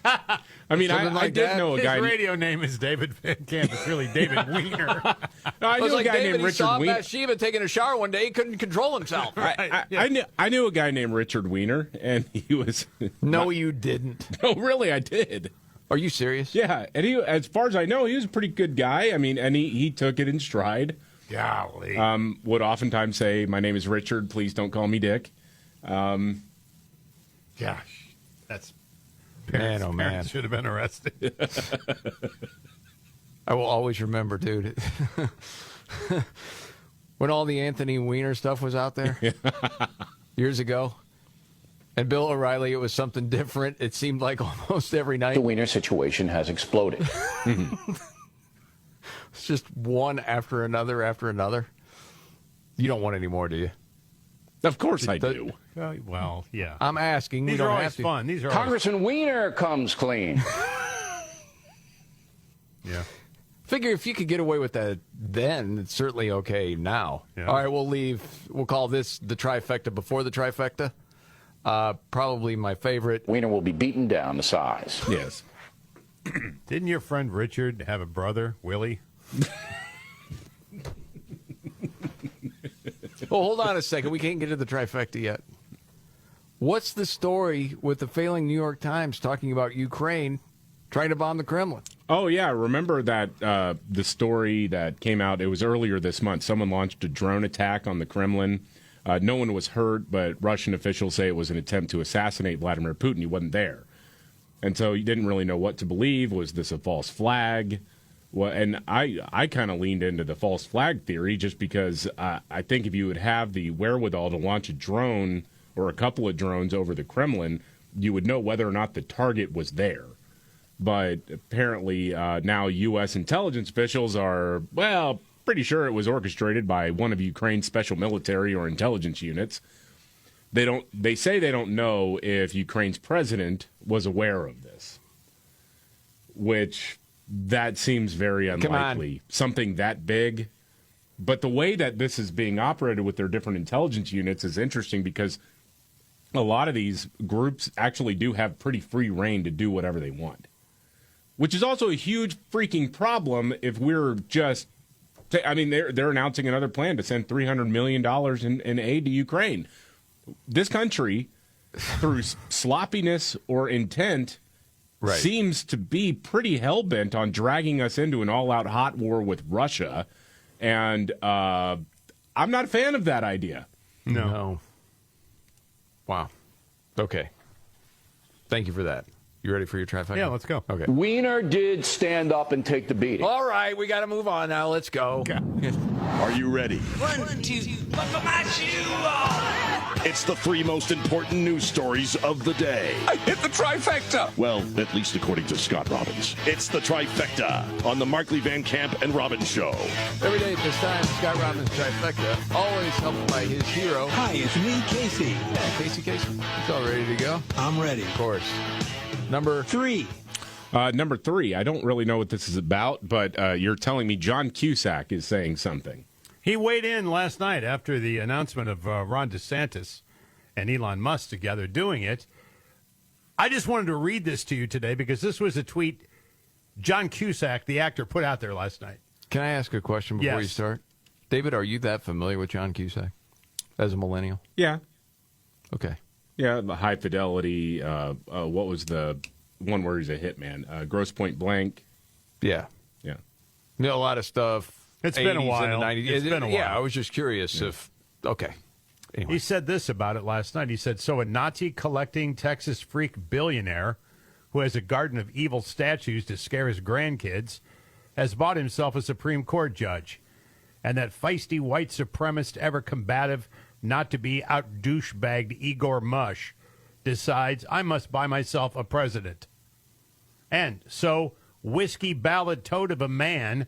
I mean, I did know a guy.
His radio name is David Van Camp. It's really David Wiener.
No, I knew a guy
David,
named
he
Richard
saw
Wiener.
Bathsheba taking a shower one day. He couldn't control himself.
I knew a guy named Richard Wiener, and he was.
No, you didn't.
No, really, I did.
Are you serious?
Yeah, and he, as far as I know, he was a pretty good guy. I mean, and he took it in stride.
Golly.
Would oftentimes say, "My name is Richard. Please don't call me Dick."
Gosh, that's
Man, oh man,
parents should have been arrested.
I will always remember, dude, when all the Anthony Weiner stuff was out there years ago. And Bill O'Reilly, it was something different. It seemed like almost every night.
The Weiner situation has exploded.
It's just one after another after another. You don't want any more, do you?
Of course I do.
Well, yeah.
I'm asking.
These
we
are
don't
always
have to.
fun. These are
Congressman Weiner comes clean.
Yeah.
Figure if you could get away with that then, it's certainly okay now.
Yeah.
All right, we'll call this the trifecta before the trifecta. Probably my favorite.
Weiner will be beaten down to size.
Yes.
Didn't your friend Richard have a brother, Willie?
Well, hold on a second. We can't get to the trifecta yet. What's the story with the failing New York Times talking about Ukraine trying to bomb the Kremlin?
Oh, yeah. Remember that the story that came out, it was earlier this month. Someone launched a drone attack on the Kremlin. No one was hurt, but Russian officials say it was an attempt to assassinate Vladimir Putin. He wasn't there. And so you didn't really know what to believe. Was this a false flag? Well, and I kind of leaned into the false flag theory just because I think if you would have the wherewithal to launch a drone or a couple of drones over the Kremlin, you would know whether or not the target was there. But apparently now U.S. intelligence officials are, well, pretty sure it was orchestrated by one of Ukraine's special military or intelligence units. They say they don't know if Ukraine's president was aware of this, which that seems very unlikely. Something that big. But the way that this is being operated with their different intelligence units is interesting because a lot of these groups actually do have pretty free reign to do whatever they want, which is also a huge freaking problem if we're just I mean, they're announcing another plan to send $300 million in aid to Ukraine. This country, through sloppiness or intent, seems to be pretty hell-bent on dragging us into an all-out hot war with Russia. And I'm not a fan of that idea.
No. Wow. Okay. Thank you for that. You ready for your trifecta?
Yeah, let's go.
Okay.
Weiner did stand up and take the beating.
All right, we got to move on now. Let's go.
Okay. Are you ready?
1, 2, buckle my shoe on.
It's the 3 most important news stories of the day.
I hit the trifecta.
Well, at least according to Scott Robbins. It's the trifecta on the Markley, Van Camp, and Robbins show.
Every day at this time, Scott Robbins' trifecta, always helped by his hero.
Hi, it's me, Casey.
Yeah, Casey. It's all ready to go?
I'm ready.
Of course. Number 3.
Number 3. I don't really know what this is about, but you're telling me John Cusack is saying something.
He weighed in last night after the announcement of Ron DeSantis and Elon Musk together doing it. I just wanted to read this to you today because this was a tweet John Cusack, the actor, put out there last night.
Can I ask a question before you start? David, are you that familiar with John Cusack as a millennial?
Yeah.
Okay.
Yeah, the High Fidelity. What was the one where he's a hitman? Gross Point Blank.
Yeah.
Yeah.
You know, a lot of stuff.
It's been a while.
And the 90s.
It's been a while.
Yeah, I was just curious if. Okay. Anyway.
He said this about it last night. He said, so a Nazi-collecting Texas freak billionaire who has a garden of evil statues to scare his grandkids has bought himself a Supreme Court judge. And that feisty white supremacist, ever combative, not to be out-douchebagged Igor Mush decides I must buy myself a president. And so, whiskey ballad toad of a man,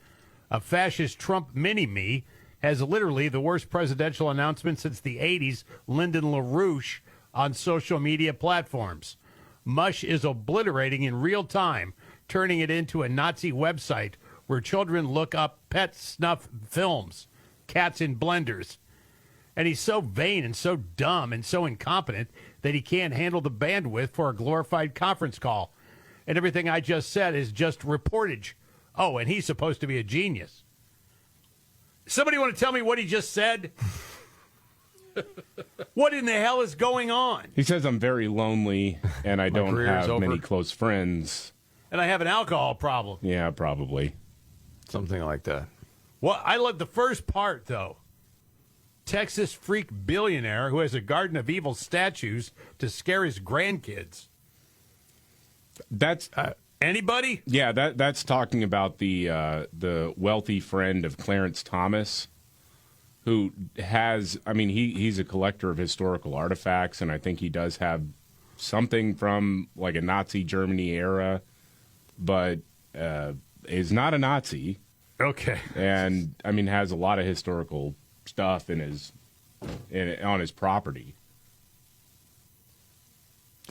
a fascist Trump mini-me, has literally the worst presidential announcement since the 80s, Lyndon LaRouche, on social media platforms. Mush is obliterating in real time, turning it into a Nazi website where children look up pet snuff films, cats in blenders. And he's so vain and so dumb and so incompetent that he can't handle the bandwidth for a glorified conference call. And everything I just said is just reportage. Oh, and he's supposed to be a genius. Somebody want to tell me what he just said? What in the hell is going on?
He says, I'm very lonely, and I don't have many close friends.
And I have an alcohol problem.
Yeah, probably.
Something like that.
Well, I love the first part, though. Texas freak billionaire who has a garden of evil statues to scare his grandkids.
That's
anybody?
Yeah, that's talking about the wealthy friend of Clarence Thomas, who has. I mean, he's a collector of historical artifacts, and I think he does have something from like a Nazi Germany era, but is not a Nazi.
Okay,
and I mean has a lot of historical stuff on his property.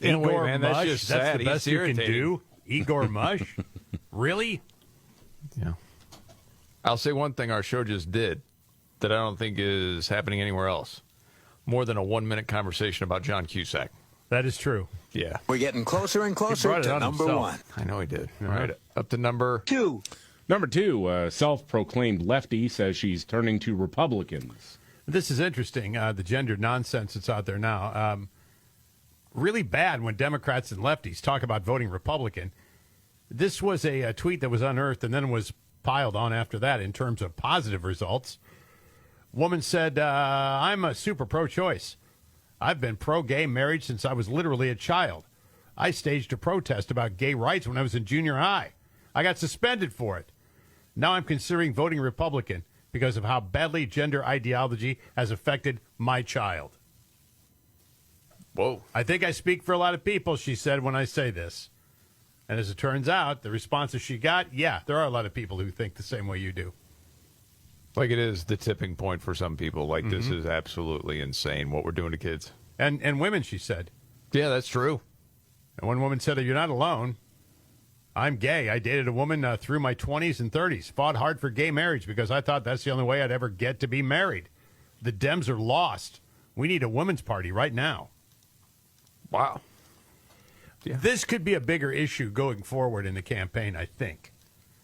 In a way,
Igor
man,
Mush,
that's just sad.
That's the best
He's
you can
irritating.
do? Igor Mush? Really?
Yeah. I'll say one thing our show just did that I don't think is happening anywhere else. More than a 1-minute conversation about John Cusack.
That is true.
Yeah.
We're getting closer and closer to number one.
I know he did. All right. Up to number
2.
Number 2, self-proclaimed lefty says she's turning to Republicans.
This is interesting, the gender nonsense that's out there now. Really bad when Democrats and lefties talk about voting Republican. This was a tweet that was unearthed and then was piled on after that in terms of positive results. Woman said, I'm a super pro-choice. I've been pro-gay marriage since I was literally a child. I staged a protest about gay rights when I was in junior high. I got suspended for it. Now I'm considering voting Republican because of how badly gender ideology has affected my child.
Whoa.
I think I speak for a lot of people, she said, when I say this. And as it turns out, the responses she got, yeah, there are a lot of people who think the same way you do.
Like it is the tipping point for some people. Like this is absolutely insane what we're doing to kids.
And women, she said.
Yeah, that's true.
And one woman said, you're not alone. I'm gay. I dated a woman through my 20s and 30s. Fought hard for gay marriage because I thought that's the only way I'd ever get to be married. The Dems are lost. We need a women's party right now.
Wow.
Yeah. This could be a bigger issue going forward in the campaign, I think.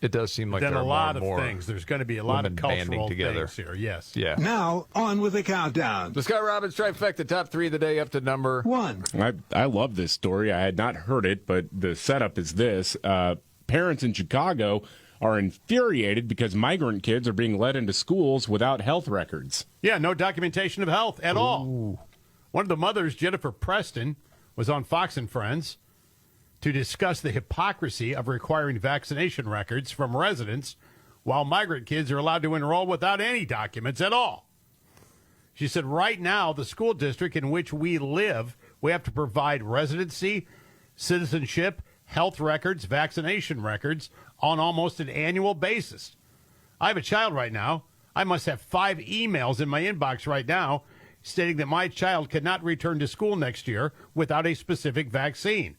It does seem like
Then
there
a
are
lot
more
of things. There's going to be a lot of
women
cultural
banding together.
things here. Yes.
Yeah.
Now, on with the countdown.
The Scott Robbins trifecta, top 3 of the day up to number
1.
I love this story. I had not heard it, but the setup is this. Parents in Chicago are infuriated because migrant kids are being led into schools without health records.
Yeah, no documentation of health at all. One of the mothers, Jennifer Preston, was on Fox and Friends to discuss the hypocrisy of requiring vaccination records from residents while migrant kids are allowed to enroll without any documents at all. She said, right now, the school district in which we live, we have to provide residency, citizenship, health records, vaccination records on almost an annual basis. I have a child right now. I must have 5 emails in my inbox right now stating that my child cannot return to school next year without a specific vaccine.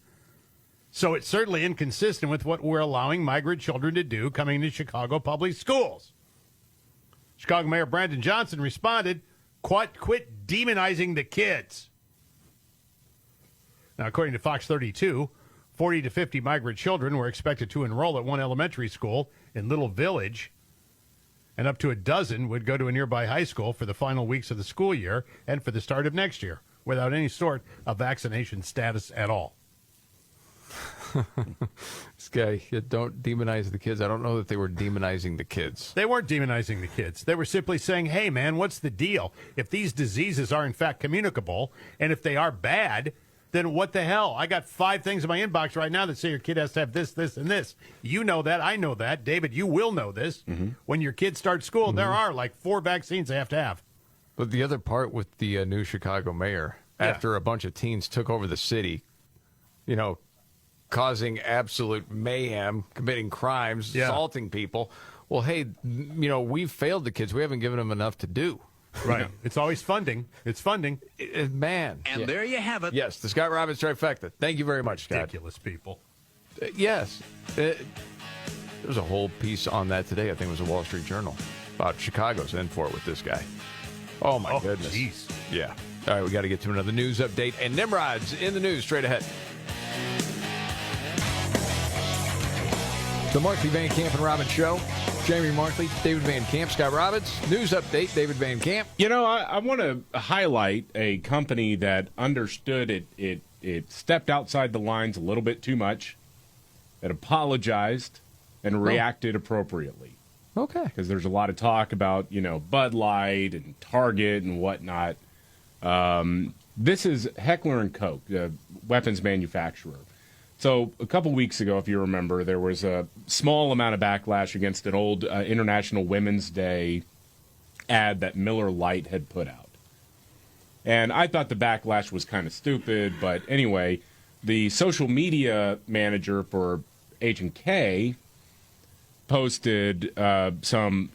So it's certainly inconsistent with what we're allowing migrant children to do coming to Chicago public schools. Chicago Mayor Brandon Johnson responded, quit demonizing the kids. Now, according to Fox 32, 40 to 50 migrant children were expected to enroll at one elementary school in Little Village, and up to a dozen would go to a nearby high school for the final weeks of the school year and for the start of next year without any sort of vaccination status at all.
This guy, don't demonize the kids. I don't know that they were demonizing the kids.
They weren't demonizing the kids. They were simply saying, hey, man, what's the deal? If these diseases are in fact communicable, and if they are bad, then what the hell? I got 5 things in my inbox right now that say your kid has to have this, this, and this. You know that. I know that. David, you will know this. When your kids start school, there are like 4 vaccines they have to have.
But the other part with the new Chicago mayor, after a bunch of teens took over the city, causing absolute mayhem, committing crimes, assaulting people. Well, hey, we've failed the kids. We haven't given them enough to do.
Right. It's always funding. It's funding.
Man.
And there you have it.
Yes, the Scott Robbins trifecta. Thank you very much, Scott.
Ridiculous people.
Yes. There was a whole piece on that today. I think it was a Wall Street Journal about Chicago's in for it with this guy. Oh, my goodness.
Geez.
Yeah. All right, we got to get to another news update. And Nimrod's in the news straight ahead. The Markley, Van Camp, and Robbins Show. Jamie Markley, David Van Camp, Scott Robbins. News update, David Van Camp.
You know, I want to highlight a company that understood it stepped outside the lines a little bit too much, that apologized, and reacted appropriately.
Okay.
Because there's a lot of talk about, Bud Light and Target and whatnot. This is Heckler & Koch, the weapons manufacturer. So a couple weeks ago, if you remember, there was a small amount of backlash against an old International Women's Day ad that Miller Lite had put out. And I thought the backlash was kind of stupid, but anyway, the social media manager for H&K posted some,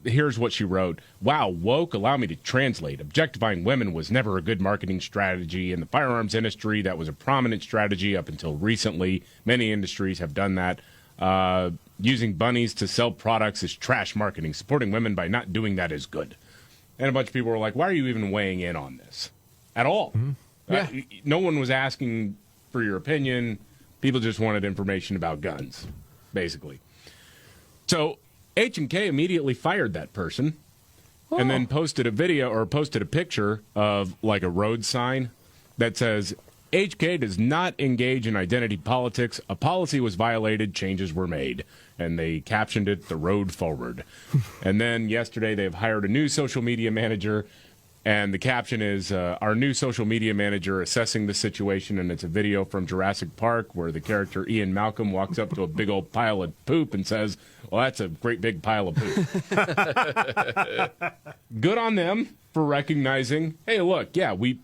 here's what she wrote. Wow, woke, allow me to translate. Objectifying women was never a good marketing strategy. In the firearms industry, that was a prominent strategy up until recently. Many industries have done that. Using bunnies to sell products is trash marketing. Supporting women by not doing that is good. And a bunch of people were like, why are you even weighing in on this? At all.
Mm-hmm. Yeah.
No one was asking for your opinion. People just wanted information about guns, basically. So H&K immediately fired that person and then posted a video or posted a picture of like a road sign that says, HK does not engage in identity politics. A policy was violated. Changes were made. And they captioned it, The Road Forward. And then yesterday they've hired a new social media manager. And the caption is, our new social media manager assessing the situation. And it's a video from Jurassic Park where the character Ian Malcolm walks up to a big old pile of poop and says, well, that's a great big pile of poop. Good on them for recognizing, hey, look, yeah, we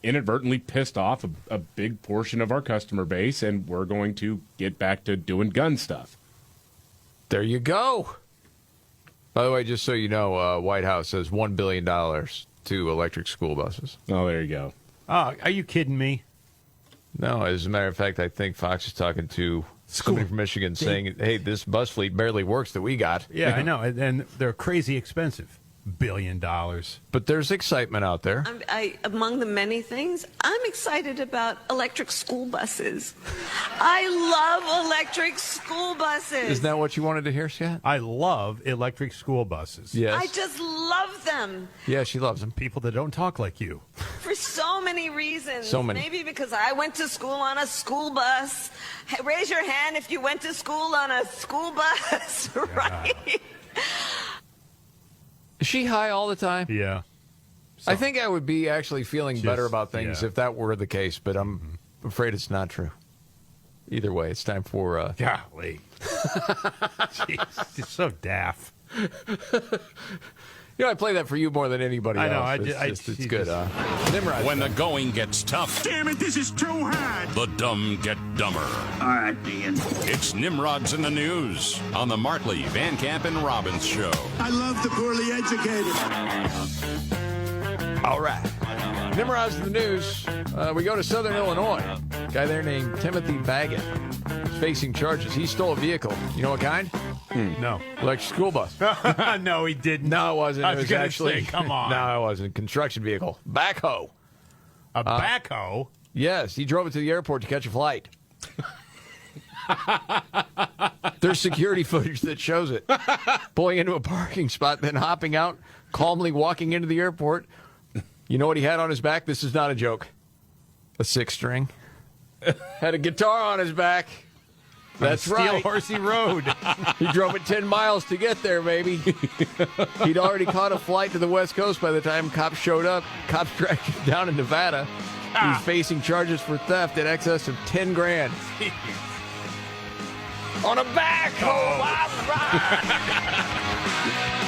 inadvertently pissed off a big portion of our customer base, and we're going to get back to doing gun stuff.
There you go. By the way, just so you know, White House says $1 billion to electric school buses.
Oh, there you go.
Oh, are you kidding me?
No, as a matter of fact, I think Fox is talking to somebody from Michigan saying, hey, this bus fleet barely works that we got.
Yeah, I know, and they're crazy expensive. $1 billion.
But there's excitement out there.
Among the many things, I'm excited about electric school buses. I love electric school buses.
Isn't that what you wanted to hear, Scott?
I love electric school buses.
Yes.
I just love them.
Yeah, she loves them.
People that don't talk like you.
For so many reasons.
So many.
Maybe because I went to school on a school bus. Hey, raise your hand if you went to school on a school bus, right?
Is she high all the time?
Yeah.
I think I would be actually feeling better about things if that were the case, but I'm afraid it's not true. Either way, it's time for...
Golly. Jeez, it's so daft.
I play that for you more than anybody else.
I know.
It's good. Nimrod.
When the going gets tough,
Damn it, this is too hard.
the dumb get dumber.
All right, Ian.
It's Nimrod's in the News on the Markley, Van Camp, and Robbins Show.
I love the poorly educated.
All right. Nimrod's in the News. We go to Southern Illinois. A guy there named Timothy Baggett is facing charges. He stole a vehicle. You know what kind?
No.
Electric school bus.
No, he didn't.
No, it wasn't.
I was
It was
gonna
actually.
say, come on.
No, it wasn't. Construction vehicle. Backhoe.
A backhoe?
Yes, he drove it to the airport to catch a flight. There's security footage that shows it. Pulling into a parking spot, then hopping out, calmly walking into the airport. You know what he had on his back? This is not a joke. A 6-string. Had a guitar on his back. That's right.
Steel Horsey Road.
He drove it 10 miles to get there, baby. He'd already caught a flight to the West Coast by the time cops showed up. Cops tracked him down in Nevada. He's facing charges for theft in excess of $10,000. On a backhoe.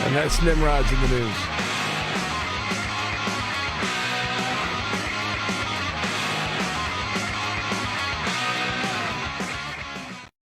And that's Nimrod's in the News.